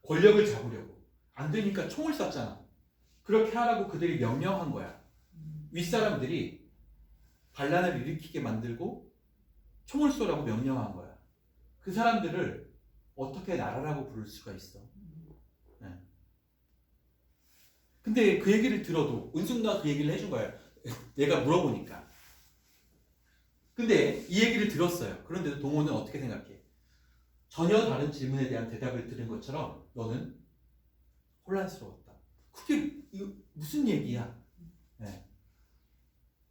권력을 잡으려고. 안 되니까 총을 쐈잖아. 그렇게 하라고 그들이 명령한 거야. 윗사람들이 반란을 일으키게 만들고 총을 쏘라고 명령한 거야. 그 사람들을 어떻게 나라라고 부를 수가 있어? 네. 근데 그 얘기를 들어도 은숙 누나가 그 얘기를 해준 거야. 내가 물어보니까 근데 이 얘기를 들었어요. 그런데도 동호는 어떻게 생각해? 전혀 다른 질문에 대한 대답을 들은 것처럼 너는 혼란스러웠다. 그게 무슨 얘기야? 네.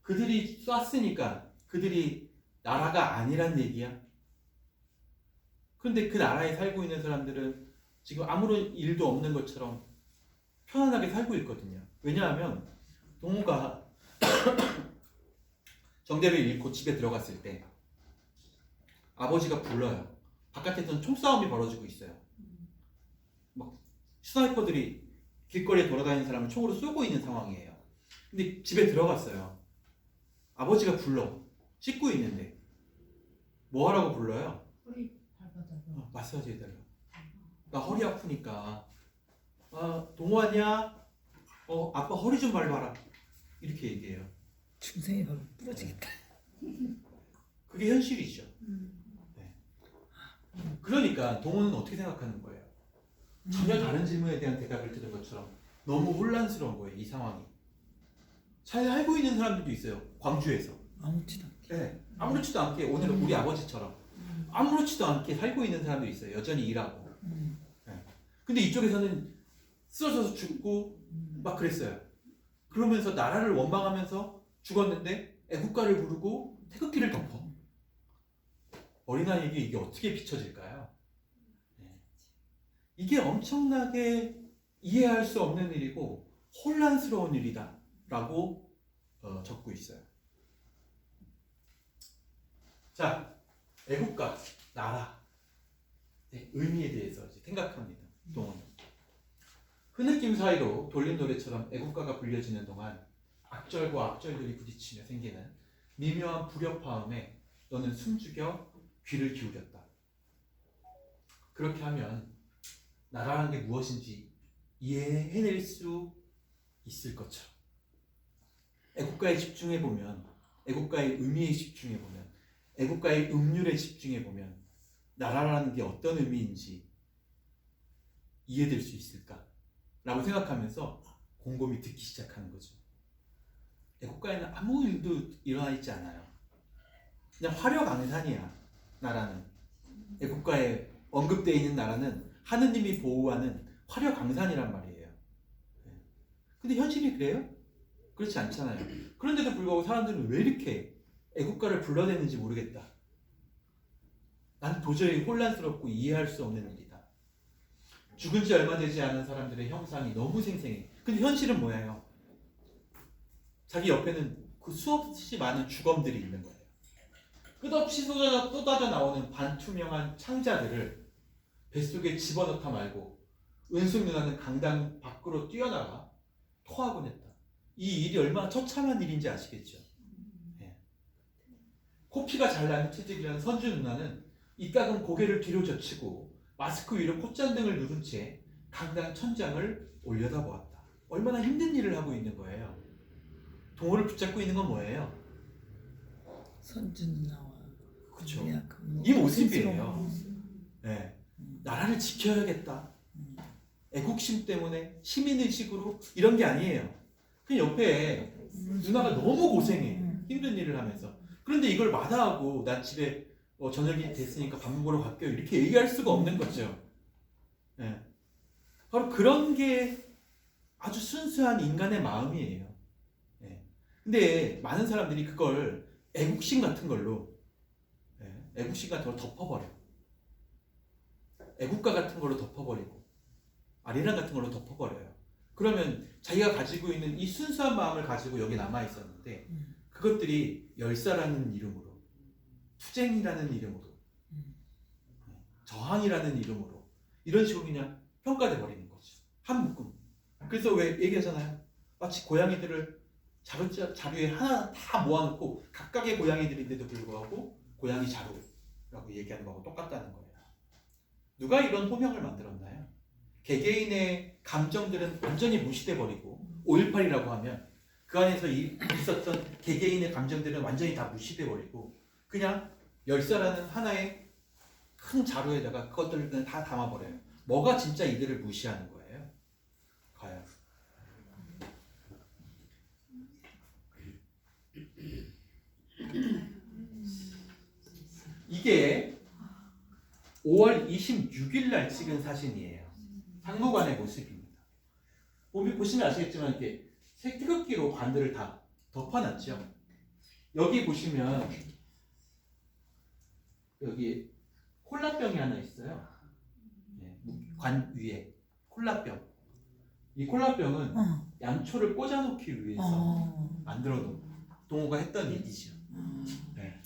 그들이 쐈으니까 그들이 나라가 아니란 얘기야. 그런데 그 나라에 살고 있는 사람들은 지금 아무런 일도 없는 것처럼 편안하게 살고 있거든요. 왜냐하면 동호가 정대를 잃고 집에 들어갔을 때 아버지가 불러요. 바깥에서는 총싸움이 벌어지고 있어요. 막 스나이퍼들이 길거리에 돌아다니는 사람을 총으로 쏘고 있는 상황이에요. 근데 집에 들어갔어요. 아버지가 불러. 씻고 있는데 뭐 하라고 불러요? 허리 밟아달라. 마사지 해달라. 나 허리 아프니까. 아, 동호 아니야? 아빠 허리 좀 밟아라. 이렇게 얘기해요. 중생이 바로 부러지겠다. 그게 현실이죠. 네. 그러니까 동호는 어떻게 생각하는 거예요? 전혀 다른 질문에 대한 대답을 들은 것처럼 너무 혼란스러운 거예요. 이 상황이. 잘 살고 있는 사람들도 있어요. 광주에서. 아무렇지도 않게. 네. 아무렇지도 않게 오늘 우리 아버지처럼 아무렇지도 않게 살고 있는 사람들이 있어요. 여전히 일하고. 네. 근데 이쪽에서는 쓰러져서 죽고 막 그랬어요. 그러면서 나라를 원망하면서 죽었는데 애국가를 부르고 태극기를 덮어. 어린아이에게 이게 어떻게 비춰질까요? 네. 이게 엄청나게 이해할 수 없는 일이고 혼란스러운 일이다 라고 적고 있어요. 자, 애국가, 나라 의미에 대해서 이제 생각합니다. 동원. 흐느낌 사이로 돌림 노래처럼 애국가가 불려지는 동안 악절과 악절들이 부딪히며 생기는 미묘한 불협화음에 너는 숨죽여 귀를 기울였다. 그렇게 하면 나라라는 게 무엇인지 이해해낼 수 있을 것처럼 애국가에 집중해보면, 애국가의 의미에 집중해보면, 애국가의 음률에 집중해보면 나라라는 게 어떤 의미인지 이해될 수 있을까? 라고 생각하면서 곰곰이 듣기 시작하는 거죠. 애국가에는 아무 일도 일어나 있지 않아요. 그냥 화려강산이야. 나라는. 애국가에 언급되어 있는 나라는 하느님이 보호하는 화려강산이란 말이에요. 근데 현실이 그래요? 그렇지 않잖아요. 그런데도 불구하고 사람들은 왜 이렇게 애국가를 불러대는지 모르겠다. 난 도저히 혼란스럽고 이해할 수 없는 일이다. 죽은 지 얼마 되지 않은 사람들의 형상이 너무 생생해. 근데 현실은 뭐예요? 자기 옆에는 그 수없이 많은 주검들이 있는 거예요. 끝없이 쏟아져 나오는 반투명한 창자들을 뱃속에 집어넣다 말고 은숙 누나는 강당 밖으로 뛰어나가 토하곤 했다. 이 일이 얼마나 처참한 일인지 아시겠죠? 네. 코피가 잘 나는 체질이라는 선주 누나는 이따금 고개를 뒤로 젖히고 마스크 위로 콧잔등을 누른 채 강당 천장을 올려다보았다. 얼마나 힘든 일을 하고 있는 거예요. 동호를 붙잡고 있는 건 뭐예요? 선주 누나와 그쵸. 그 이 모습이에요. 네. 나라를 지켜야겠다. 애국심 때문에 시민의식으로 이런 게 아니에요. 그냥 옆에 누나가 너무 고생해. 힘든 일을 하면서. 그런데 이걸 마다하고 난 집에 저녁이 됐으니까 밥 먹으러 갈게요. 이렇게 얘기할 수가 없는 거죠. 네. 바로 그런 게 아주 순수한 인간의 마음이에요. 네. 근데 많은 사람들이 그걸 애국심 같은 걸로 애국심 같은 걸 덮어버려. 애국가 같은 걸로 덮어버리고 아리랑 같은 걸로 덮어버려요. 그러면 자기가 가지고 있는 이 순수한 마음을 가지고 여기 남아있었는데 그것들이 열사라는 이름으로 투쟁이라는 이름으로 저항이라는 이름으로 이런 식으로 그냥 평가돼 버리는 거죠. 한 묶음. 그래서 왜 얘기하잖아요. 마치 고양이들을 자루에 하나 다 모아놓고 각각의 고양이들인데도 불구하고 고양이 자루라고 얘기하는 거하고 똑같다는 거예요. 누가 이런 호명을 만들었나요? 개개인의 감정들은 완전히 무시돼 버리고 5.18이라고 하면 그 안에서 있었던 개개인의 감정들은 완전히 다 무시돼 버리고 그냥 열사라는 하나의 큰 자루에다가 그것들을 다 담아버려요. 뭐가 진짜 이들을 무시하는 거예요? 과연? 이게 5월 26일 날 찍은 사진이에요. 상무관의 모습입니다. 보시면 아시겠지만 이렇게 태극기로 관들을 다 덮어놨죠. 여기 보시면 여기 콜라병이 하나 있어요. 관 위에 콜라병. 이 콜라병은 양초를 꽂아놓기 위해서 만들어 놓은 동호가 했던 얘기죠. 네.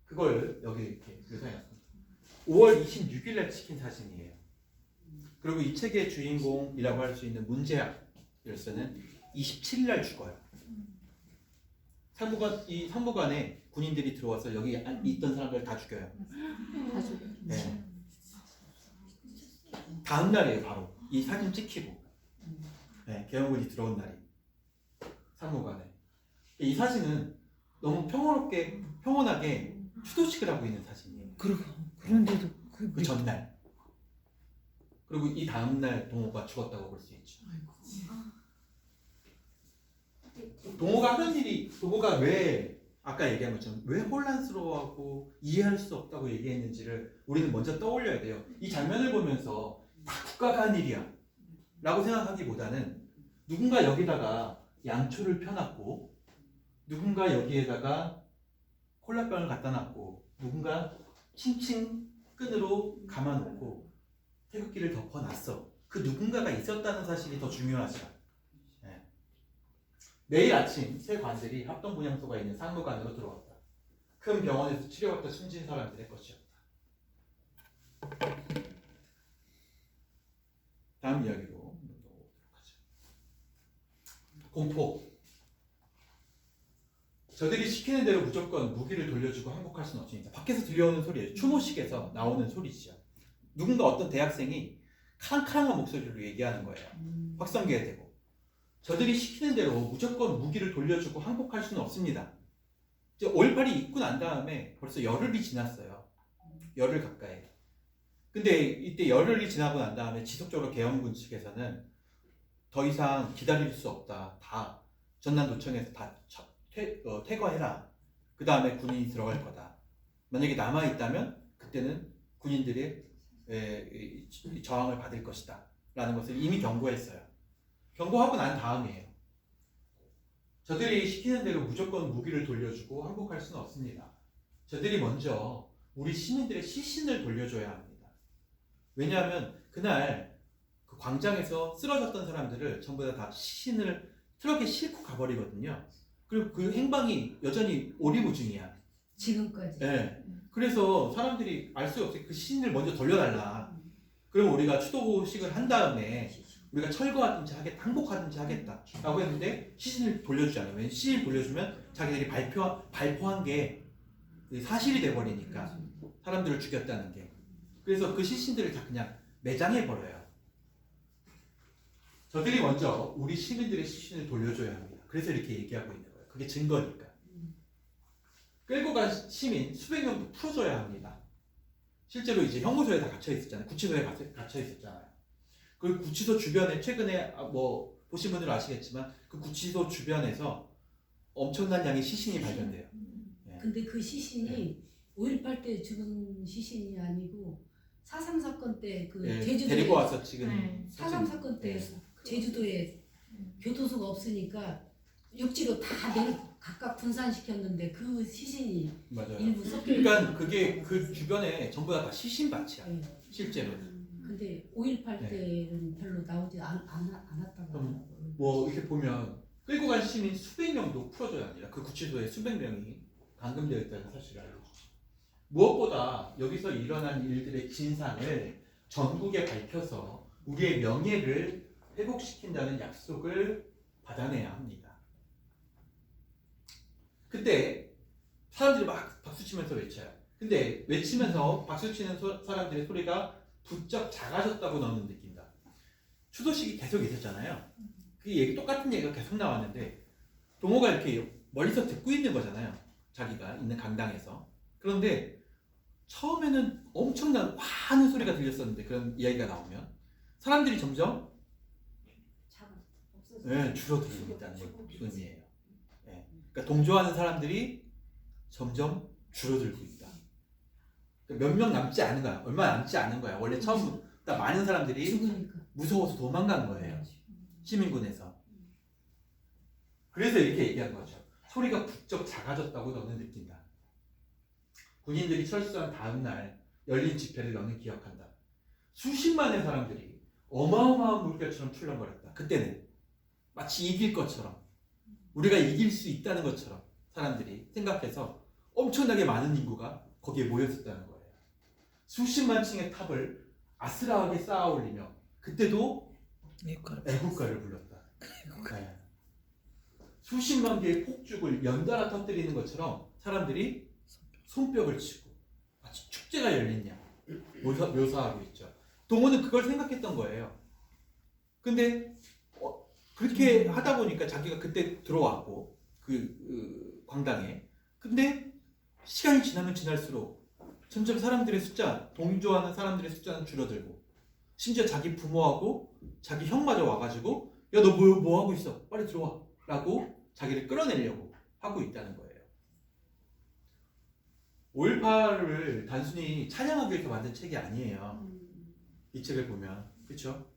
그걸 여기 이렇게 묘사해놨습니다. 5월 26일 날 찍힌 사진이에요. 그리고 이 책의 주인공이라고 할 수 있는 문제학 열쇠는 27일 날 죽어요. 이 상무관에 군인들이 들어와서 여기 있던 사람들 다 죽여요. 네. 다음 날이에요, 바로 이 사진 찍히고. 네, 계엄군이 들어온 날이 상무관에. 이 사진은 너무 평온하게 추도식을 하고 있는 사진이에요. 그런데도 그 전날. 그리고 이 다음 날 동호가 죽었다고 볼 수 있죠. 동호가 왜 아까 얘기한 것처럼 왜 혼란스러워하고 이해할 수 없다고 얘기했는지를 우리는 먼저 떠올려야 돼요. 이 장면을 보면서 다 국가가 한 일이야 라고 생각하기보다는 누군가 여기다가 양초를 펴놨고 누군가 여기에다가 콜라병을 갖다 놨고 누군가 칭칭 끈으로 감아놓고 태극기를 덮어놨어. 그 누군가가 있었다는 사실이 더 중요하죠. 네. 내일 아침 새 관들이 합동분향소가 있는 상무관으로 들어왔다. 큰 병원에서 치료받다 숨진 사람들의 것이었다. 다음 이야기로 넘어가도록 하죠. 공포. 저들이 시키는 대로 무조건 무기를 돌려주고 항복할 수는 없습니다. 밖에서 들려오는 소리예요. 추모식에서 나오는 소리죠. 누군가 어떤 대학생이 칸칸한 목소리로 얘기하는 거예요. 확성기가 되고. 저들이 시키는 대로 무조건 무기를 돌려주고 항복할 수는 없습니다. 5.18이 있고 난 다음에 벌써 열흘이 지났어요. 열흘 가까이. 근데 이때 열흘이 지나고 난 다음에 지속적으로 계엄군 측에서는 더 이상 기다릴 수 없다. 다 전남도청에서 다 퇴거해라. 그 다음에 군인이 들어갈 거다. 만약에 남아있다면 그때는 군인들의 저항을 받을 것이다. 라는 것을 이미 경고했어요. 경고하고 난 다음이에요. 저들이 시키는 대로 무조건 무기를 돌려주고 항복할 수는 없습니다. 저들이 먼저 우리 시민들의 시신을 돌려줘야 합니다. 왜냐하면 그날 그 광장에서 쓰러졌던 사람들을 전부 다 시신을 트럭에 싣고 가버리거든요. 그리고 그 행방이 여전히 오리무중이야. 지금까지. 네. 그래서 사람들이 알 수 없이 그 시신을 먼저 돌려달라. 그럼 우리가 추도식을 한 다음에 우리가 철거하든지 하겠다, 항복하든지 하겠다 라고 했는데 시신을 돌려주지 않아요. 왜냐면 시신을 돌려주면 자기들이 발포한 게 사실이 돼버리니까 사람들을 죽였다는 게. 그래서 그 시신들을 다 그냥 매장해버려요. 저들이 먼저 우리 시민들의 시신을 돌려줘야 합니다. 그래서 이렇게 얘기하고 있는 거예요. 그게 증거니까. 끌고 간 시민 수백 명도 풀어줘야 합니다. 실제로 이제 형무소에 다 갇혀 있었잖아요. 구치소에 갇혀 있었잖아요. 그 구치소 주변에 최근에 보신 분들은 아시겠지만 그 구치소 주변에서 엄청난 양의 시신이 발견돼요. 네. 근데 그 시신이 5.18 때 죽은 시신이 아니고 4.3 사건 때 그 제주도에 데리고 와서 지금 4.3 사건 때 제주도에 교도소가 없으니까 육지로 다 각각 분산시켰는데 그 시신이 맞아요. 일부 섞여. 그러니까 그게 그 주변에 전부 다 시신밭이야. 실제로. 근데 5.18 때는 별로 나오지 않았다고 하더라고요. 뭐 이렇게 보면 끌고 간 시민 수백 명도 풀어줘야 합니다. 그 구치소에 수백 명이 감금되어 있다는 사실을 알려주죠. 무엇보다 여기서 일어난 일들의 진상을 전국에 밝혀서 우리의 명예를 회복시킨다는 약속을 받아내야 합니다. 그때 사람들이 막 박수치면서 외쳐요. 근데 외치면서 박수치는 사람들의 소리가 부쩍 작아졌다고 너는 느낀다. 추도식이 계속 있었잖아요. 그 똑같은 얘기가 계속 나왔는데 동호가 이렇게 멀리서 듣고 있는 거잖아요. 자기가 있는 강당에서. 그런데 처음에는 엄청난 많은 소리가 들렸었는데 그런 이야기가 나오면 사람들이 점점 줄어들고 있다는 의미예요. 그러니까 동조하는 사람들이 점점 줄어들고 있다. 몇 명 남지 않은 거야. 얼마 남지 않은 거야. 원래 처음부터 많은 사람들이 죽으니까. 무서워서 도망간 거예요. 시민군에서. 그래서 이렇게 얘기한 거죠. 소리가 부쩍 작아졌다고 너는 느낀다. 군인들이 철수한 다음 날 열린 집회를 너는 기억한다. 수십만의 사람들이 어마어마한 물결처럼 출렁거렸다. 그때는 마치 이길 것처럼, 우리가 이길 수 있다는 것처럼 사람들이 생각해서 엄청나게 많은 인구가 거기에 모였었다는 거예요. 수십만 층의 탑을 아슬아하게 쌓아 올리며 그때도 애국가를 불렀다. 네. 수십만 개의 폭죽을 연달아 터뜨리는 것처럼 사람들이 손뼉을 치고 마치 축제가 열린 양 묘사하고 있죠. 동호는 그걸 생각했던 거예요. 근데 그렇게 하다 보니까 자기가 그때 들어왔고 그 광당에. 근데 시간이 지나면 지날수록 점점 사람들의 숫자, 동조하는 사람들의 숫자는 줄어들고, 심지어 자기 부모하고 자기 형마저 와가지고 야 너 뭐 하고 있어? 빨리 들어와 라고 자기를 끌어내려고 하고 있다는 거예요. 5.18을 단순히 찬양하기 위해서 만든 책이 아니에요. 이 책을 보면. 그렇죠?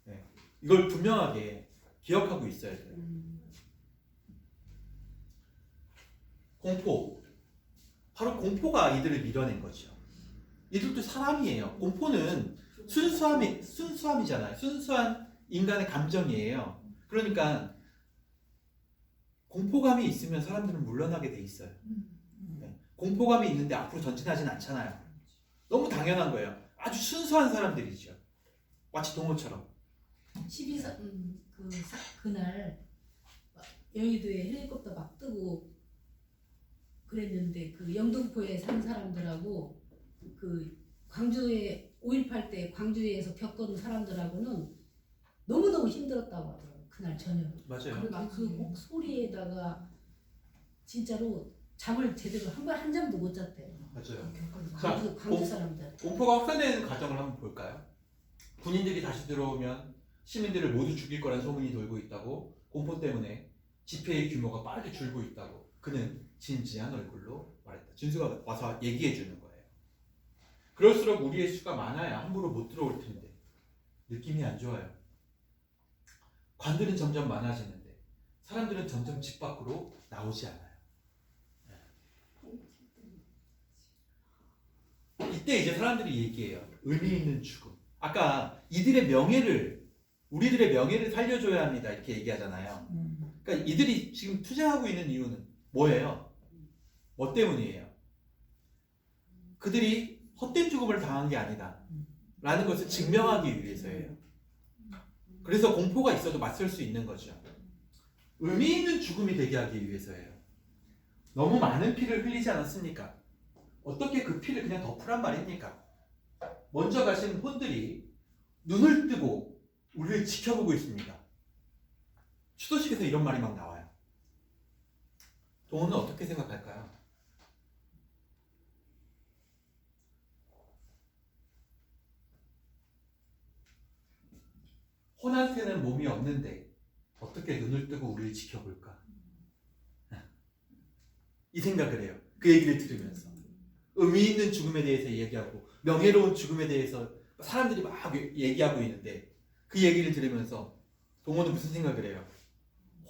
네. 이걸 분명하게 기억하고 있어야 돼요. 공포. 바로 공포가 이들을 밀어낸 거죠. 이들도 사람이에요. 공포는 순수함이잖아요. 순수한 인간의 감정이에요. 그러니까 공포감이 있으면 사람들은 물러나게 돼 있어요. 네. 공포감이 있는데 앞으로 전진하진 않잖아요. 너무 당연한 거예요. 아주 순수한 사람들이죠. 마치 동호처럼. 12사 그날 여의도에 헬리콥터 막 뜨고 그랬는데 그 영등포에 산 사람들하고 그 광주에 5.18 때 광주에서 겪은 사람들하고는 너무너무 힘들었다고 하더라고요. 그날 저녁. 맞아요. 그 소리에다가 진짜로 잠을 제대로 한 잠도 못 잤대요. 맞아요. 광주 사람들. 공포가 확산되는 과정을 한번 볼까요? 군인들이 다시 들어오면 시민들을 모두 죽일 거란 소문이 돌고 있다고, 공포 때문에 집회의 규모가 빠르게 줄고 있다고 그는 진지한 얼굴로 말했다. 진수가 와서 얘기해 주는 거예요. 그럴수록 우리의 수가 많아야 함부로 못 들어올 텐데 느낌이 안 좋아요. 관들은 점점 많아지는데 사람들은 점점 집 밖으로 나오지 않아요. 이때 이제 사람들이 얘기해요. 의미 있는 죽음. 아까 우리들의 명예를 살려줘야 합니다. 이렇게 얘기하잖아요. 그러니까 이들이 지금 투쟁하고 있는 이유는 뭐예요? 뭐 때문이에요? 그들이 헛된 죽음을 당한 게 아니다 라는 것을 증명하기 위해서예요. 그래서 공포가 있어도 맞설 수 있는 거죠. 의미 있는 죽음이 되게 하기 위해서예요. 너무 많은 피를 흘리지 않았습니까? 어떻게 그 피를 그냥 덮으란 말입니까? 먼저 가신 혼들이 눈을 뜨고 우리를 지켜보고 있습니다. 추도식에서 이런 말이 막 나와요. 동호는 어떻게 생각할까요? 혼한테는 몸이 없는데 어떻게 눈을 뜨고 우리를 지켜볼까? 이 생각을 해요. 그 얘기를 들으면서. 의미 있는 죽음에 대해서 얘기하고 명예로운 죽음에 대해서 사람들이 막 얘기하고 있는데 그 얘기를 들으면서 동호는 무슨 생각을 해요?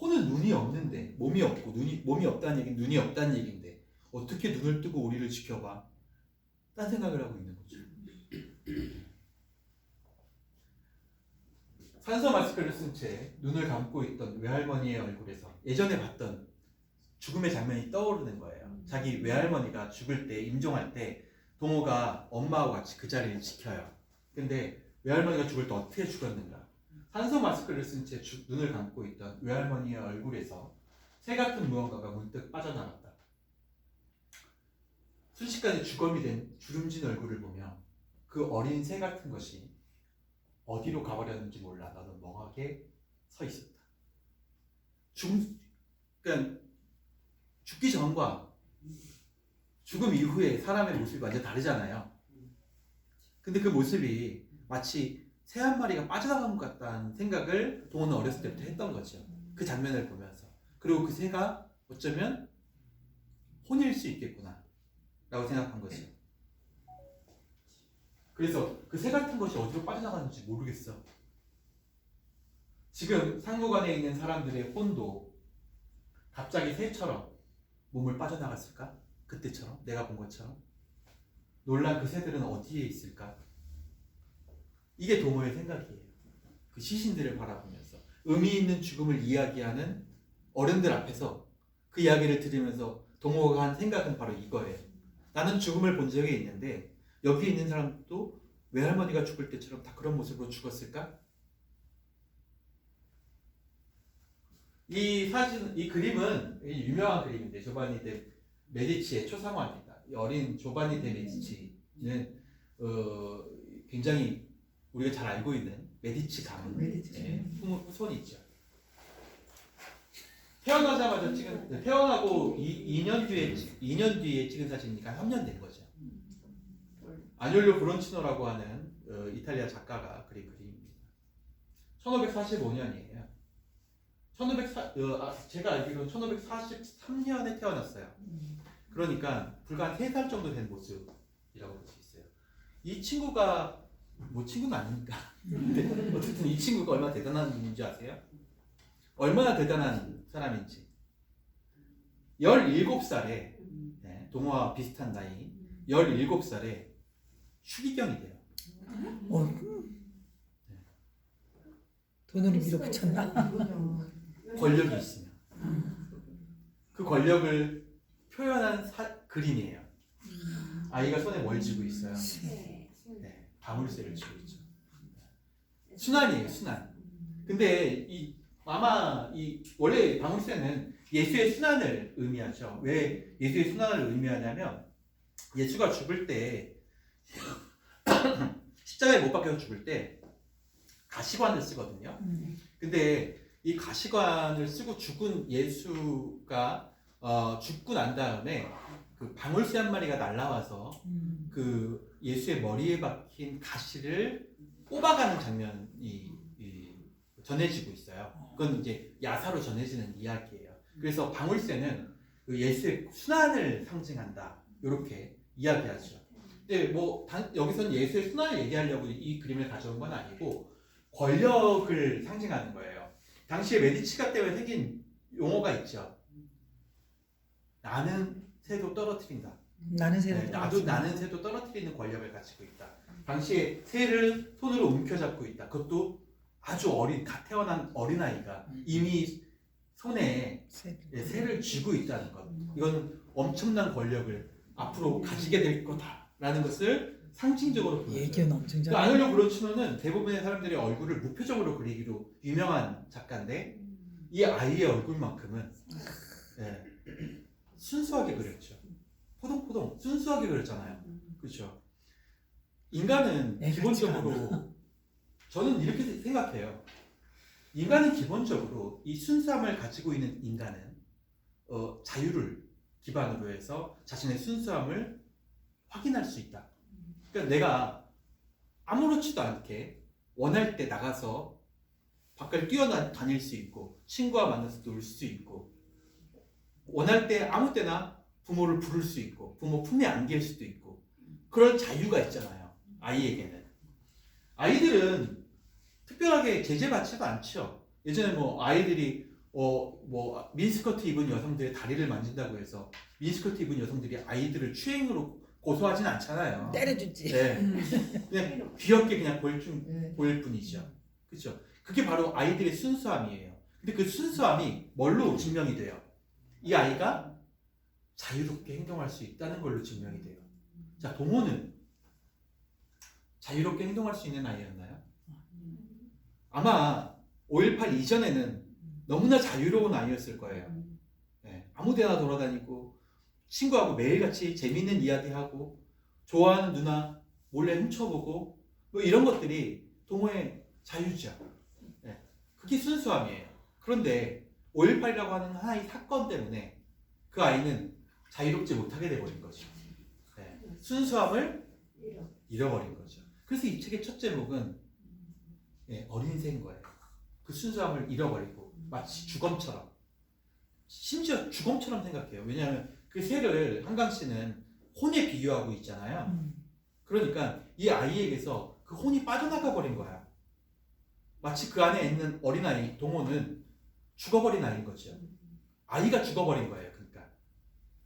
혼은 눈이 없는데, 몸이 없고 몸이 없다는 얘기는 눈이 없다는 얘기인데 어떻게 눈을 뜨고 우리를 지켜봐? 딴 생각을 하고 있는 거죠. 산소 마스크를 쓴 채 눈을 감고 있던 외할머니의 얼굴에서 예전에 봤던 죽음의 장면이 떠오르는 거예요. 자기 외할머니가 죽을 때, 임종할 때 동호가 엄마와 같이 그 자리를 지켜요. 근데 외할머니가 죽을 때 어떻게 죽었는가? 산소 마스크를 쓴 채 눈을 감고 있던 외할머니의 얼굴에서 새 같은 무언가가 문득 빠져나갔다. 순식간에 주검이 된 주름진 얼굴을 보며 그 어린 새 같은 것이 어디로 가버렸는지 몰라 나는 멍하게 서 있었다. 그러니까 죽기 전과 죽음 이후에 사람의 모습이 완전 다르잖아요. 근데 그 모습이 마치 새 한 마리가 빠져나간 것 같다는 생각을 동호는 어렸을 때부터 했던 거죠. 그 장면을 보면서. 그리고 그 새가 어쩌면 혼일 수 있겠구나 라고 생각한 거죠. 그래서 그 새 같은 것이 어디로 빠져나가는지 모르겠어. 지금 상부관에 있는 사람들의 혼도 갑자기 새처럼 몸을 빠져나갔을까? 그때처럼 내가 본 것처럼 놀란 그 새들은 어디에 있을까? 이게 도모의 생각이에요. 그 시신들을 바라보면서 의미 있는 죽음을 이야기하는 어른들 앞에서 그 이야기를 들으면서 도모가 한 생각은 바로 이거예요. 나는 죽음을 본 적이 있는데 여기 있는 사람도 외할머니가 죽을 때처럼 다 그런 모습으로 죽었을까? 이 사진, 이 그림은 유명한 그림인데 조바니 데 메디치의 초상화입니다. 이 어린 조바니 데 메디치는 굉장히 우리가 잘 알고 있는 메디치 가문의 후손이죠. 태어나자마자 찍은, 태어나고 2년 뒤에 찍은 사진이니까 3년 된 거죠. 아니올로 브론치노라고 하는 이탈리아 작가가 그린 그림입니다. 1545년이에요. 제가 알기로는 1543년에 태어났어요. 그러니까 불과 한 3살 정도 된 모습이라고 볼 수 있어요. 이 친구가 뭐 친구는 아니니까. 근데 어쨌든 이 친구가 얼마나 대단한 분인지 아세요? 얼마나 대단한 사람인지. 17살에 네, 동호와 비슷한 나이 17살에 추기경이 돼요. 돈으로 밀어붙였나? 권력이 있으면 그 권력을 표현한 그림이에요. 아이가 손에 뭘 쥐고 있어요? 네, 방울쇠를 쥐고 있죠. 순환이에요, 순환. 근데 아마 원래 방울쇠는 예수의 순환을 의미하죠. 왜 예수의 순환을 의미하냐면 예수가 죽을 때 십자가에 못 박혀서 죽을 때 가시관을 쓰거든요. 근데 이 가시관을 쓰고 죽은 예수가 죽고 난 다음에 그 방울새 한 마리가 날라와서 그 예수의 머리에 박힌 가시를 뽑아가는 장면이 전해지고 있어요. 그건 이제 야사로 전해지는 이야기예요. 그래서 방울새는 그 예수의 순환을 상징한다. 이렇게 이야기하죠. 근데 뭐 여기서는 예수의 순환을 얘기하려고 이 그림을 가져온 건 아니고 권력을 상징하는 거예요. 당시에 메디치가 때문에 생긴 용어가 있죠. 나는 새도 떨어뜨린다. 나는 새도 네, 나는 새도 떨어뜨리는 권력을 가지고 있다. 당시에 새를 손으로 움켜잡고 있다. 그것도 아주 갓 태어난 어린아이가 이미 손에 새를 쥐고 있다는 것. 이건 엄청난 권력을 앞으로 가지게 될 거다라는 것을 상징적으로 보여줘요. 얘기는 엄청 잘. 아놀로 브론치노는 대부분의 사람들의 얼굴을 무표정으로 그리기로 유명한 작가인데 이 아이의 얼굴만큼은 네, 순수하게 그렸죠. 포동포동 순수하게 그렸잖아요. 그렇죠. 인간은 기본적으로 저는 이렇게 생각해요. 인간은 기본적으로 이 순수함을 가지고 있는 인간은 자유를 기반으로 해서 자신의 순수함을 확인할 수 있다. 그러니까 내가 아무렇지도 않게 원할 때 나가서 밖을 뛰어다닐 수 있고 친구와 만나서 놀 수 있고 원할 때 아무 때나 부모를 부를 수 있고 부모 품에 안길 수도 있고 그런 자유가 있잖아요. 아이에게는. 아이들은 특별하게 제재받지도 않죠. 예전에 뭐 아이들이 뭐 미니스커트 입은 여성들의 다리를 만진다고 해서 미니스커트 입은 여성들이 아이들을 추행으로 고소하진 않잖아요. 때려주지. 네. 그냥 귀엽게 그냥 보일 뿐이죠. 그렇죠. 그게 바로 아이들의 순수함이에요. 근데 그 순수함이 뭘로 증명이 돼요? 이 아이가 자유롭게 행동할 수 있다는 걸로 증명이 돼요. 자, 동호는 자유롭게 행동할 수 있는 아이였나요? 아마 5.18 이전에는 너무나 자유로운 아이였을 거예요. 네. 아무데나 돌아다니고 친구하고 매일같이 재밌는 이야기하고 좋아하는 누나 몰래 훔쳐보고 뭐 이런 것들이 동호의 자유죠. 네. 그게 순수함이에요. 그런데 5.18이라고 하는 하나의 사건 때문에 그 아이는 자유롭지 못하게 돼버린 거죠. 네. 순수함을 잃어버린 거죠. 그래서 이 책의 첫 제목은 어린 새인 거예요. 그 순수함을 잃어버리고 마치 주검처럼, 심지어 주검처럼 생각해요. 왜냐하면 그 새를 한강 씨는 혼에 비유하고 있잖아요. 그러니까 이 아이에게서 그 혼이 빠져나가 버린 거야. 마치 그 안에 있는 어린아이 동호는 죽어버린 아이인 거죠. 아이가 죽어버린 거예요. 그러니까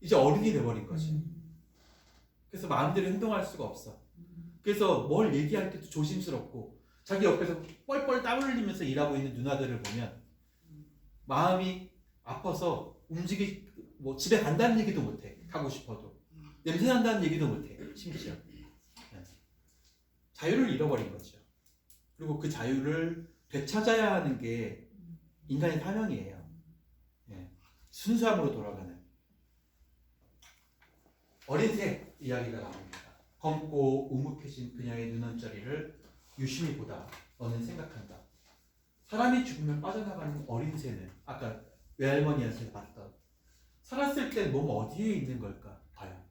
이제 어른이 돼버린 거죠. 그래서 마음대로 행동할 수가 없어. 그래서 뭘 얘기할 때도 조심스럽고 자기 옆에서 뻘뻘 땀 흘리면서 일하고 있는 누나들을 보면 마음이 아파서 뭐 집에 간다는 얘기도 못해. 가고 싶어도 냄새 난다는 얘기도 못해. 심지어 자유를 잃어버린 거죠. 그리고 그 자유를 되찾아야 하는 게 인간의 사명이에요. 순수함으로 돌아가는 어린 새 이야기가 나옵니다. 검고 우묵해진 그녀의 눈원자리를 유심히 보다 너는 생각한다. 사람이 죽으면 빠져나가는 어린 새는 아까 외할머니한테 봤던 살았을 때 몸 어디에 있는 걸까? 과연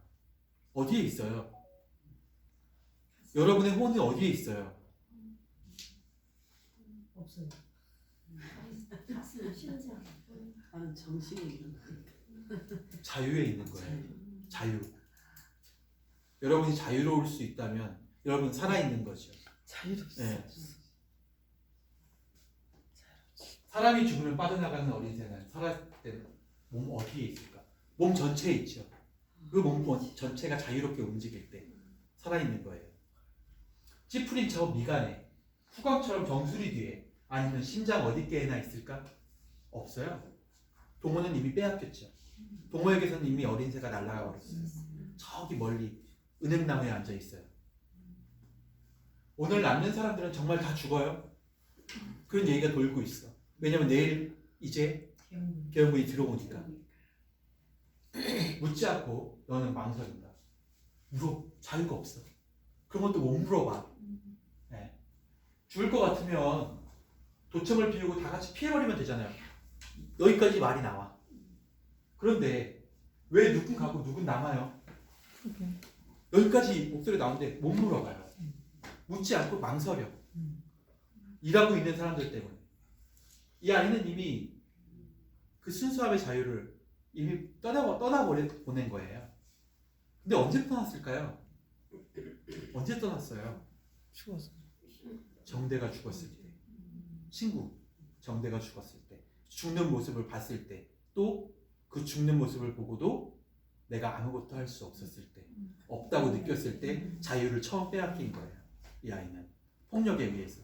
어디에 있어요? 여러분의 혼이 어디에 있어요? 없어요. 나는 정신이 자유에 있는 거예요. 자유. 여러분이 자유로울 수 있다면 여러분 살아있는 거죠. 자유롭지. 네. 사람이 죽으면 빠져나가는 어린 새는 살았을 때 몸 어디에 있을까? 몸 전체에 있죠. 그 몸 전체가 자유롭게 움직일 때 살아있는 거예요. 찌푸린 저 미간에 후광처럼 정수리 뒤에 아니면 심장 어디께나 있을까? 없어요. 동호는 이미 빼앗겼죠. 동호에게서는 이미 어린 새가 날아가 버렸어요. 저기 멀리 은행나무에 앉아 있어요. 오늘 남는 사람들은 정말 다 죽어요. 그런 얘기가 돌고 있어. 왜냐면 내일 이제 계엄군이 들어오니까. 묻지 않고 너는 망설인다. 자유가 없어. 그런 것도 못 물어봐. 네. 죽을 것 같으면 도청을 비우고 다 같이 피해버리면 되잖아요. 여기까지 말이 나와. 그런데 왜 누군 가고 누군 남아요? 여기까지 목소리 나오는데 못 물어봐요. 묻지 않고 망설여. 일하고 있는 사람들 때문에. 이 아이는 이미 그 순수함의 자유를 이미 떠나보낸 거예요. 근데 언제 떠났을까요? 언제 떠났어요? 죽었어. 정대가 죽었을 때. 친구 정대가 죽었을 때. 죽는 모습을 봤을 때. 또 그 죽는 모습을 보고도 내가 아무것도 할 수 없었을 때. 없다고 느꼈을 때 자유를 처음 빼앗긴 거예요. 이 아이는. 폭력에 의해서.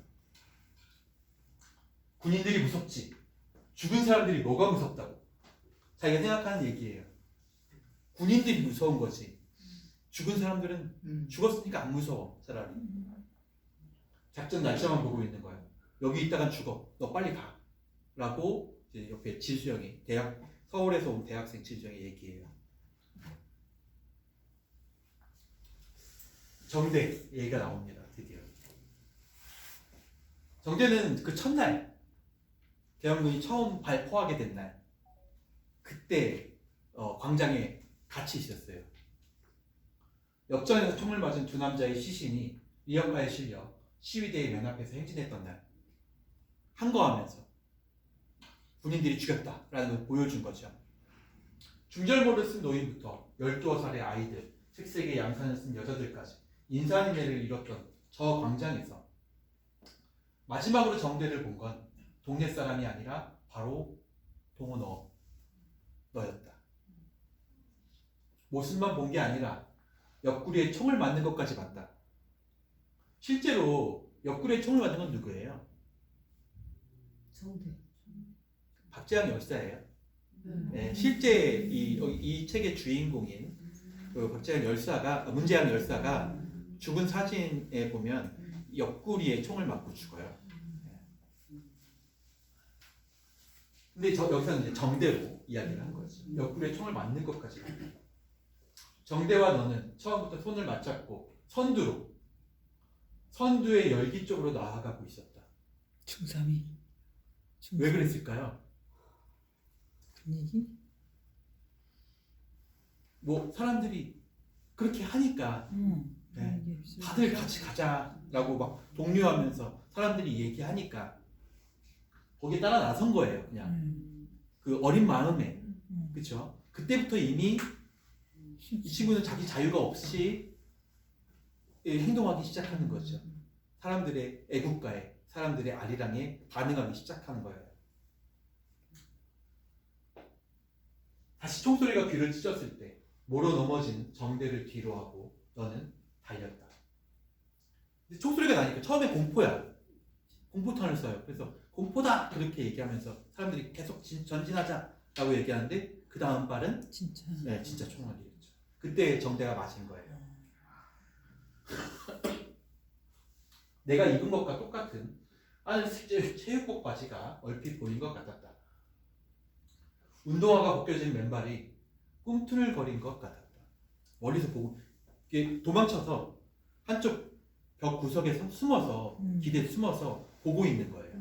군인들이 무섭지. 죽은 사람들이 뭐가 무섭다고. 자기가 생각하는 얘기예요. 군인들이 무서운 거지. 죽은 사람들은 죽었으니까 안 무서워. 차라리. 작전 날짜만 보고 있는 거야. 여기 있다간 죽어. 너 빨리 가. 라고 이제 옆에 지수형이 서울에서 온 대학생 지수형이 얘기해요. 정대 얘기가 나옵니다. 드디어. 정대는 그 첫날 계엄군이 처음 발포하게 된 날 그때 광장에 같이 있었어요. 역전에서 총을 맞은 두 남자의 시신이 리어카에 실려 시위대의 면 앞에서 행진했던 날 항거하면서 군인들이 죽였다라는 걸 보여준 거죠. 중절모를 쓴 노인부터 12살의 아이들, 색색의 양산을 쓴 여자들까지 인산인해를 이뤘던 저 광장에서 마지막으로 정대를 본 건 동네 사람이 아니라 바로 동호 너였다. 모습만 본 게 아니라 옆구리에 총을 맞는 것까지 봤다. 실제로 옆구리에 총을 맞은 건 누구예요? 정대. 박재양 열사예요. 네, 실제 이 책의 주인공인 그 박재양 열사가 문재양 열사가 죽은 사진에 보면 옆구리에 총을 맞고 죽어요. 근데 여기서는 이제 정대로 이야기를 한 거죠. 옆구리에 총을 맞는 것까지. 정대와 너는 처음부터 손을 맞잡고 선두의 열기 쪽으로 나아가고 있었다. 중3이. 왜 그랬을까요? 분위기? 뭐 사람들이 그렇게 하니까 네. 다들 같이 가자라고 막 독려하면서 사람들이 얘기하니까 거기에 따라 나선 거예요. 그냥 그 어린 마음에 그렇죠. 그때부터 이미 이 친구는 자기 자유가 없이 행동하기 시작하는 거죠. 사람들의 애국가에, 사람들의 아리랑에 반응하기 시작하는 거예요. 다시 총소리가 귀를 찢었을 때 모로 넘어진 정대를 뒤로 하고 너는 달렸다. 근데 총소리가 나니까 처음에 공포야. 공포탄을 쏴요. 그래서 공포다 그렇게 얘기하면서 사람들이 계속 전진하자라고 얘기하는데 그 다음 발은 진짜. 네, 진짜 총알이었죠. 그때 정대가 맞은 거예요. 내가 입은 것과 똑같은 실제 체육복 바지가 얼핏 보인 것 같았다. 운동화가 벗겨진 맨발이 꿈틀거린 것 같았다. 멀리서 보고 이게 도망쳐서 한쪽 벽 구석에 숨어서 기대에 숨어서 보고 있는 거예요.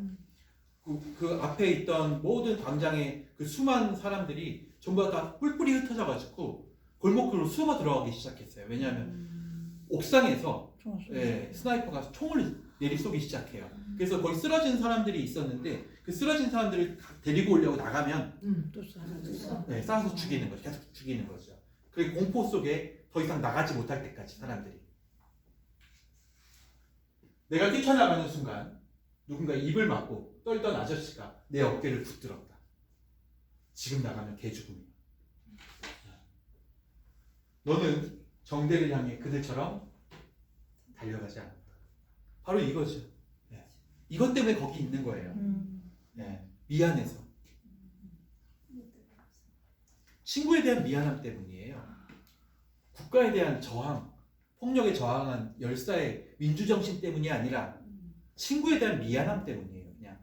그 앞에 있던 모든 광장의 그 수많은 사람들이 전부 다 뿔뿔이 흩어져가지고 골목으로 숨어 들어가기 시작했어요. 왜냐하면 옥상에서 스나이퍼가 총을 내리쏘기 시작해요. 그래서 거기 쓰러진 사람들이 있었는데 그 쓰러진 사람들을 데리고 오려고 나가면 또 쏴. 쏴서 죽이는 거죠. 계속 죽이는 거죠. 그리고 공포 속에 더 이상 나가지 못할 때까지 사람들이. 내가 뛰쳐나가는 순간 누군가 입을 막고 떨던 아저씨가 내 어깨를 붙들었다. 지금 나가면 개죽음이야. 너는 정대를 향해 그들처럼 달려가지 않았다. 바로 이거죠. 네. 이것 때문에 거기 있는 거예요. 네. 미안해서. 친구에 대한 미안함 때문이에요. 국가에 대한 저항, 폭력에 저항한 열사의 민주정신 때문이 아니라 친구에 대한 미안함 때문이에요. 그냥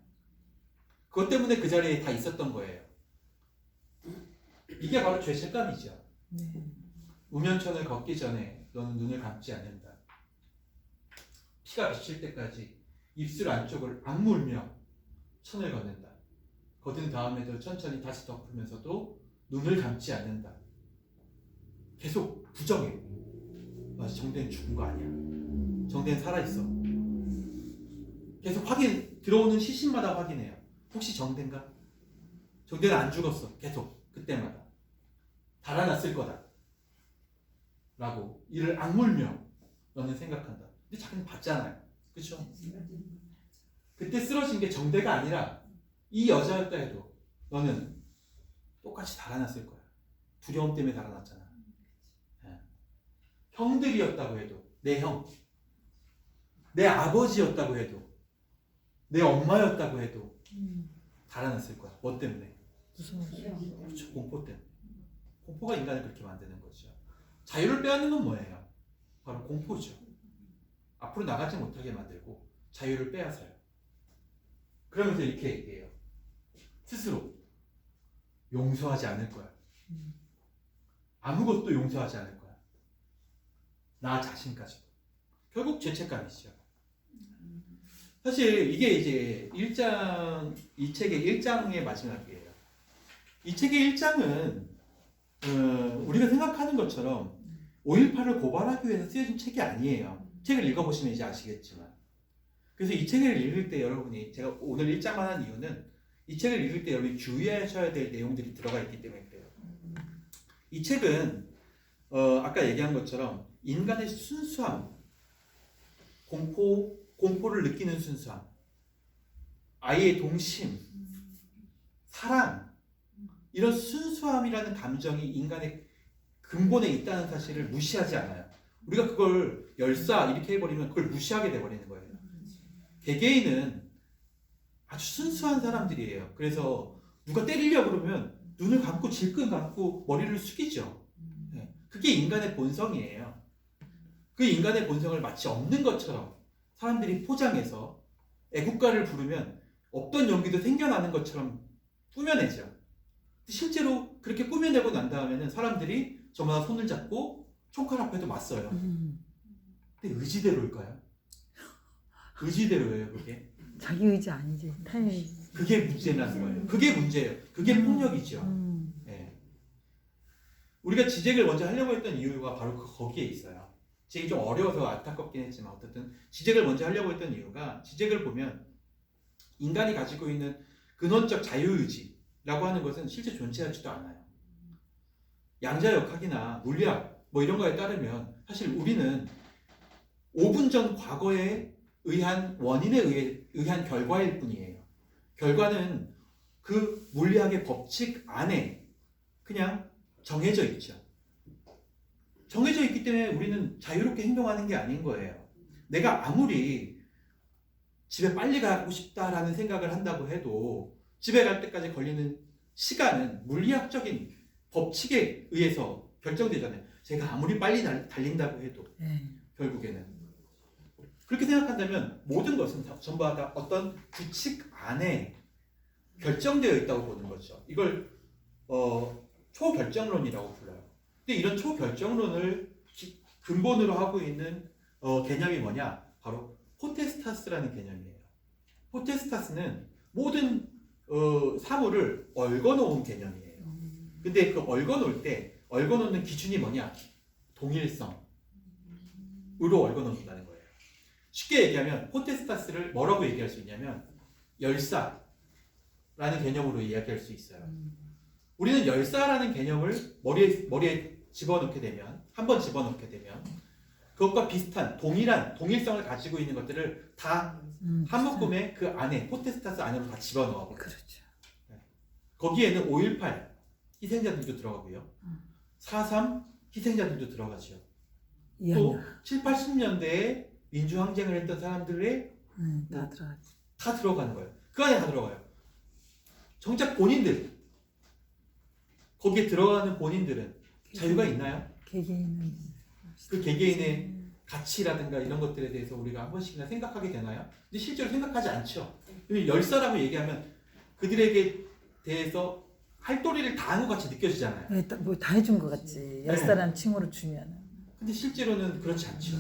그것 때문에 그 자리에 다 있었던 거예요. 이게 바로 죄책감이죠. 네. 우면천을 걷기 전에 너는 눈을 감지 않는다. 피가 비칠 때까지 입술 안쪽을 악물며 천을 걷는다. 걷은 다음에도 천천히 다시 덮으면서도 눈을 감지 않는다. 계속 부정해. 맞아, 정대는 죽은 거 아니야. 정대는 살아있어. 계속 들어오는 시신마다 확인해요. 혹시 정대인가? 정대는 안 죽었어. 계속 그때마다 달아났을 거다 라고 이를 악물며 너는 생각한다. 근데 자기는 봤잖아요. 그렇죠? 그때 쓰러진 게 정대가 아니라 이 여자였다 해도 너는 똑같이 달아났을 거야. 두려움 때문에 달아났잖아. 네. 형들이었다고 해도 내 형, 내 아버지였다고 해도 내 엄마였다고 해도 달아났을 거야. 뭐 때문에? 무서워서. 그렇죠. 공포 때문에. 공포가 인간을 그렇게 만드는 거죠. 자유를 빼앗는 건 뭐예요? 바로 공포죠. 앞으로 나가지 못하게 만들고 자유를 빼앗아요. 그러면서 이렇게 얘기해요. 스스로 용서하지 않을 거야. 아무것도 용서하지 않을 거야. 나 자신까지도. 결국 죄책감이죠. 사실 이게 이제 이 책의 1장의 마지막이에요. 이 책의 1장은 우리가 생각하는 것처럼 5.18을 고발하기 위해서 쓰여진 책이 아니에요. 책을 읽어보시면 이제 아시겠지만. 그래서 이 책을 읽을 때 여러분이, 제가 오늘 1장만 한 이유는 이 책을 읽을 때 여러분이 주의하셔야 될 내용들이 들어가 있기 때문에 그래요. 이 책은 아까 얘기한 것처럼 인간의 순수함, 공포를 느끼는 순수함, 아이의 동심, 사랑, 이런 순수함이라는 감정이 인간의 근본에 있다는 사실을 무시하지 않아요. 우리가 그걸 열사 이렇게 해버리면 그걸 무시하게 돼버리는 거예요. 개개인은 아주 순수한 사람들이에요. 그래서 누가 때리려고 그러면 눈을 감고 질끈 감고 머리를 숙이죠. 네. 그게 인간의 본성이에요. 그 인간의 본성을 마치 없는 것처럼 사람들이 포장해서 애국가를 부르면 없던 용기도 생겨나는 것처럼 꾸며내죠. 실제로 그렇게 꾸며내고 난 다음에는 사람들이 저마다 손을 잡고 총칼 앞에도 맞서요. 근데 의지대로일까요? 의지대로예요, 그게. 자기 의지 아니지. 타의. 그게 문제라는 거예요. 그게 문제예요. 그게 폭력이죠. 네. 우리가 지적을 먼저 하려고 했던 이유가 바로 거기에 있어요. 지적이 좀 어려워서 안타깝긴 했지만 어쨌든 지적을 먼저 하려고 했던 이유가, 지적을 보면 인간이 가지고 있는 근원적 자유의지라고 하는 것은 실제 존재하지도 않아요. 양자역학이나 물리학 뭐 이런 거에 따르면 사실 우리는 5분 전 과거에 의한 원인에 의한 결과일 뿐이에요. 결과는 그 물리학의 법칙 안에 그냥 정해져 있죠. 정해져 있기 때문에 우리는 자유롭게 행동하는 게 아닌 거예요. 내가 아무리 집에 빨리 가고 싶다라는 생각을 한다고 해도 집에 갈 때까지 걸리는 시간은 물리학적인 법칙에 의해서 결정되잖아요. 제가 아무리 빨리 달린다고 해도 네. 결국에는 그렇게 생각한다면 모든 것은 전부 다 어떤 규칙 안에 결정되어 있다고 보는 거죠. 이걸 초결정론이라고 불러요. 근데 이런 초결정론을 근본으로 하고 있는 개념이 뭐냐? 바로 포테스타스라는 개념이에요. 포테스타스는 모든 사물을 얽어놓은 개념이에요. 근데 그 얽어놓을 때 얽어놓는 기준이 뭐냐? 동일성으로 얽어놓는다는 거예요. 쉽게 얘기하면 포테스타스를 뭐라고 얘기할 수 있냐면 열사라는 개념으로 이야기할 수 있어요. 우리는 열사라는 개념을 머리에 집어넣게 되면 한번 집어넣게 되면 그것과 비슷한 동일성을 가지고 있는 것들을 다 한 묶음에 그 안에 포테스타스 안으로 다 집어넣어. 그렇죠. 거기에는 5.18 희생자들도 들어가고요. 4.3 희생자들도 들어가죠. 또 이해한다. 7, 80년대에 민주항쟁을 했던 사람들의 다 들어가지. 다 들어가는 거예요. 그 안에 다 들어가요. 정작 본인들 거기에 들어가는 본인들은 자유가 있나요? 개개인은 그 개개인의 가치라든가 이런 것들에 대해서 우리가 한 번씩이나 생각하게 되나요? 근데 실제로 생각하지 않죠. 열사라고 얘기하면 그들에게 대해서 할 도리를 다 한 것 같이 느껴지잖아요. 네, 뭐다 해준 것 같지. 열 사람 칭호로 주면. 근데 실제로는 그렇지 않죠.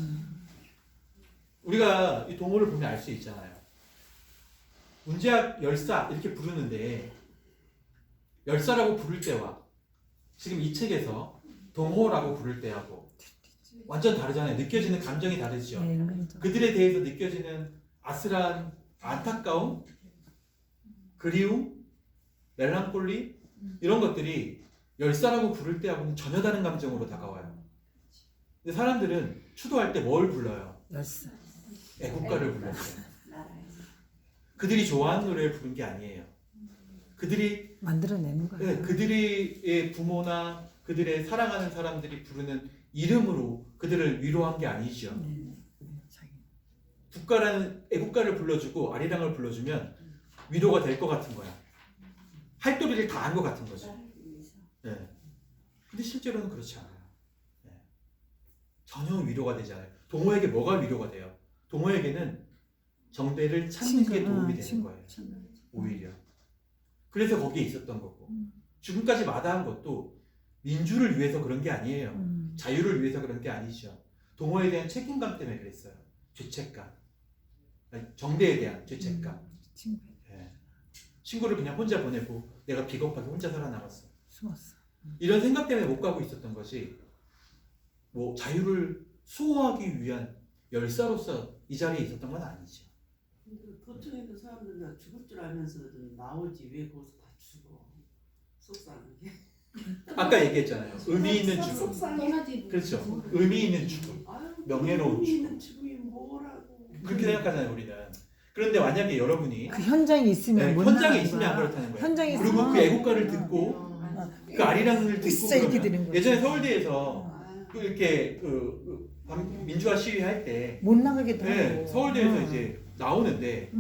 우리가 이 동호를 보면 알 수 있잖아요. 문제학 열사 이렇게 부르는데 열사라고 부를 때와 지금 이 책에서 동호라고 부를 때하고 완전 다르잖아요. 느껴지는 감정이 다르죠. 네, 그들에 대해서 느껴지는 아슬한 안타까움, 그리움, 멜랑콜리 이런 것들이 열사라고 부를 때하고는 전혀 다른 감정으로 다가와요. 근데 사람들은 추도할 때 뭘 불러요? 열사. 애국가를 불렀어요. 그들이 좋아하는 노래를 부른 게 아니에요. 그들이 만들어내는 거야. 네, 그들의 부모나 그들의 사랑하는 사람들이 부르는 이름으로 그들을 위로한 게 아니죠. 자기. 국가라는 애국가를 불러주고 아리랑을 불러주면 위로가 될 것 같은 거야. 할 도리를 다 한 것 같은 거죠. 네. 근데 실제로는 그렇지 않아요. 네. 전혀 위로가 되지 않아요. 동호에게 뭐가 위로가 돼요? 동호에게는 정대를 찾는 게 도움이 되는 거예요. 오히려. 그래서 거기에 있었던 거고 지금까지 마다한 것도 민주를 위해서 그런 게 아니에요. 자유를 위해서 그런 게 아니죠. 동호에 대한 책임감 때문에 그랬어요. 죄책감. 정대에 대한 죄책감. 네. 친구를 그냥 혼자 보내고 내가 비겁하게 혼자 살아남았어. 숨었어. 이런 생각 때문에 못 가고 있었던 것이 뭐 자유를 수호하기 위한 열사로서 이 자리에 있었던 건 아니죠. 도청에 그 사람들은 다 죽을 줄 알면서도 나오지 왜 거기서 다 죽어. 속상하게. 아까 얘기했잖아요. 의미 있는 죽음. 속상해. 그렇죠. 의미 있는 죽음. 아유, 명예로운 의미 있는 죽음이 뭐라고. 그렇게 생각하잖아요, 우리는. 그런데 만약에 여러분이 그 현장에 있으면 네, 못 현장에 나가는 있으면 거야. 안 그렇다는 거예요. 현장에 그리고 있으면 그 애국가를 듣고 그 아리랑을 듣고 으쌰 이렇게 되는 그러면 거지. 예전에 서울대에서 아유, 그 이렇게 민주화 시위할 때 못 나가게 돼. 네, 서울대에서 이제 나오는데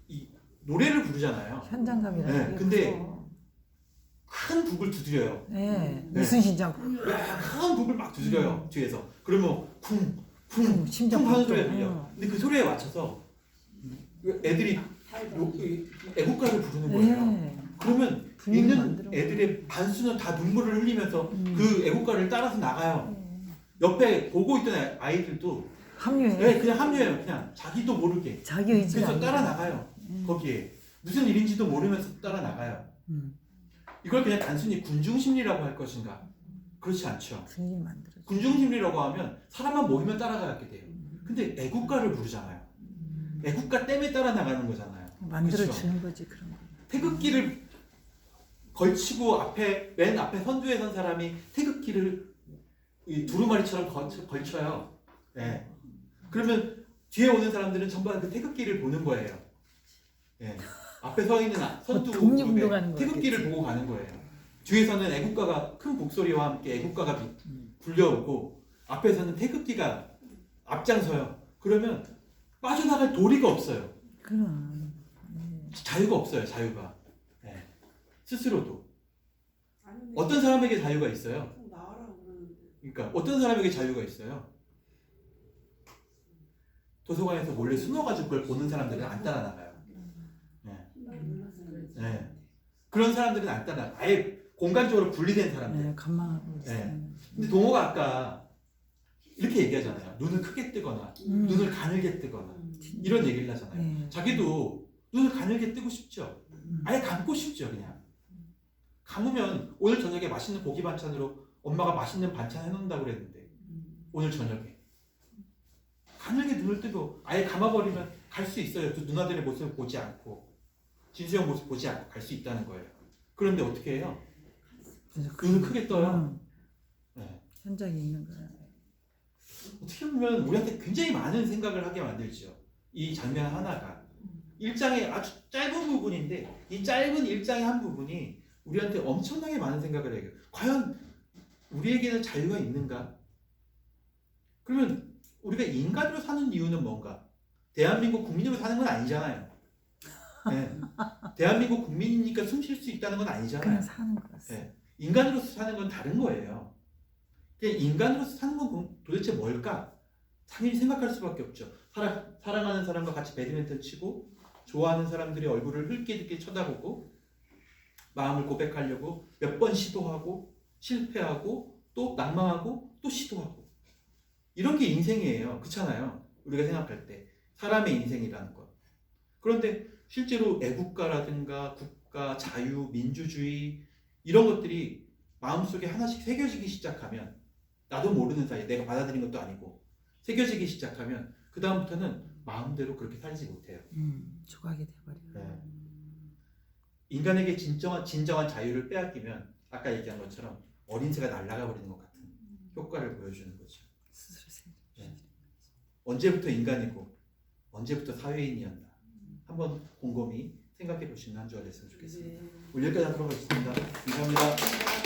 이 노래를 부르잖아요. 현장감이라. 네, 근데 큰 북을 두드려요. 네, 무슨 신장? 큰 북을 막 두드려요 뒤에서. 그러면 쿵쿵 심장 쿵 하는 박동. 소리가 들려. 근데 그 소리에 맞춰서 애들이 애국가를 부르는 거예요. 네. 그러면 분위기 있는 만들어. 애들의 반수는 다 눈물을 흘리면서 그 애국가를 따라서 나가요. 옆에 보고 있던 아이들도 합류해. 네, 그냥 합류해요. 그냥 자기도 모르게. 자기 의지가 그래서 아니라. 따라 나가요. 거기에 무슨 일인지도 모르면서 따라 나가요. 이걸 그냥 단순히 군중심리라고 할 것인가? 그렇지 않죠. 분위기 만들어. 군중심리라고 하면 사람만 모이면 따라가게 돼요. 근데 애국가를 부르잖아요. 애국가 때문에 따라 나가는 거잖아요. 만들어 그렇죠? 주는 거지 그런 거. 태극기를 걸치고 맨 앞에 선두에 선 사람이 태극기를 이 두루마리처럼 걸쳐요. 예. 그러면 뒤에 오는 사람들은 전부 다 그 태극기를 보는 거예요. 예. 앞에 서 있는 선두 독립운동 그룹의 하는 거야, 태극기를 그치? 보고 가는 거예요. 뒤에서는 애국가가 큰 목소리와 함께 애국가가 불려오고 앞에서는 태극기가 앞장서요. 그러면 빠져나갈 도리가 없어요. 그럼. 자유가 없어요. 자유가. 예. 스스로도. 아니, 근데 어떤 사람에게 자유가 있어요? 좀 나와라 그러는데. 그러니까 어떤 사람에게 자유가 있어요? 도서관에서 몰래 숨어가지고 그걸 보는 사람들은 안 따라 나가요. 네. 그런 사람들은 안 따라. 아예 공간적으로 분리된 사람들. 네, 감망하고 있어요. 네. 근데 동호가 아까 이렇게 얘기하잖아요. 눈을 크게 뜨거나 눈을 가늘게 뜨거나 이런 얘기를 하잖아요. 네. 자기도 눈을 가늘게 뜨고 싶죠. 아예 감고 싶죠. 그냥 감으면 오늘 저녁에 맛있는 고기 반찬으로 엄마가 맛있는 반찬 해놓는다고 그랬는데 오늘 저녁에 가늘게 눈을 뜨고 아예 감아버리면 갈 수 있어요. 그 누나들의 모습을 보지 않고 진수형 모습 보지 않고 갈 수 있다는 거예요. 그런데 어떻게 해요? 눈을 크게 떠요. 네. 현장에 있는 거야. 어떻게 보면 우리한테 굉장히 많은 생각을 하게 만들죠. 이 장면 하나가 1장의 아주 짧은 부분인데 이 짧은 1장의 한 부분이 우리한테 엄청나게 많은 생각을 해요. 과연 우리에게는 자유가 있는가? 그러면 우리가 인간으로 사는 이유는 뭔가? 대한민국 국민으로 사는 건 아니잖아요. 네. 대한민국 국민이니까 숨 쉴 수 있다는 건 아니잖아요. 그냥 사는 거였어. 네. 인간으로서 사는 건 다른 거예요. 인간으로서 사는 건 도대체 뭘까? 당연히 생각할 수밖에 없죠. 사랑하는 사람과 같이 배드민턴 치고 좋아하는 사람들의 얼굴을 흘끼듣기 쳐다보고 마음을 고백하려고 몇 번 시도하고 실패하고 또 낭망하고 또 시도하고 이런 게 인생이에요. 그렇잖아요. 우리가 생각할 때 사람의 인생이라는 것. 그런데 실제로 애국가라든가 국가, 자유, 민주주의 이런 것들이 마음속에 하나씩 새겨지기 시작하면 나도 모르는 사이에 내가 받아들인 것도 아니고 새겨지기 시작하면 그 다음부터는 마음대로 그렇게 살지 못해요. 조각이 돼버려. 네. 인간에게 진정한 자유를 빼앗기면 아까 얘기한 것처럼 어린 새가 날아가 버리는 것 같은 효과를 보여주는 거죠. 스스로 세. 네. 언제부터 인간이고 언제부터 사회인이었나 한번 곰곰이 생각해 보시는 한 주가 됐으면 좋겠습니다. 오늘 여기까지 하도록 하겠습니다. 감사합니다.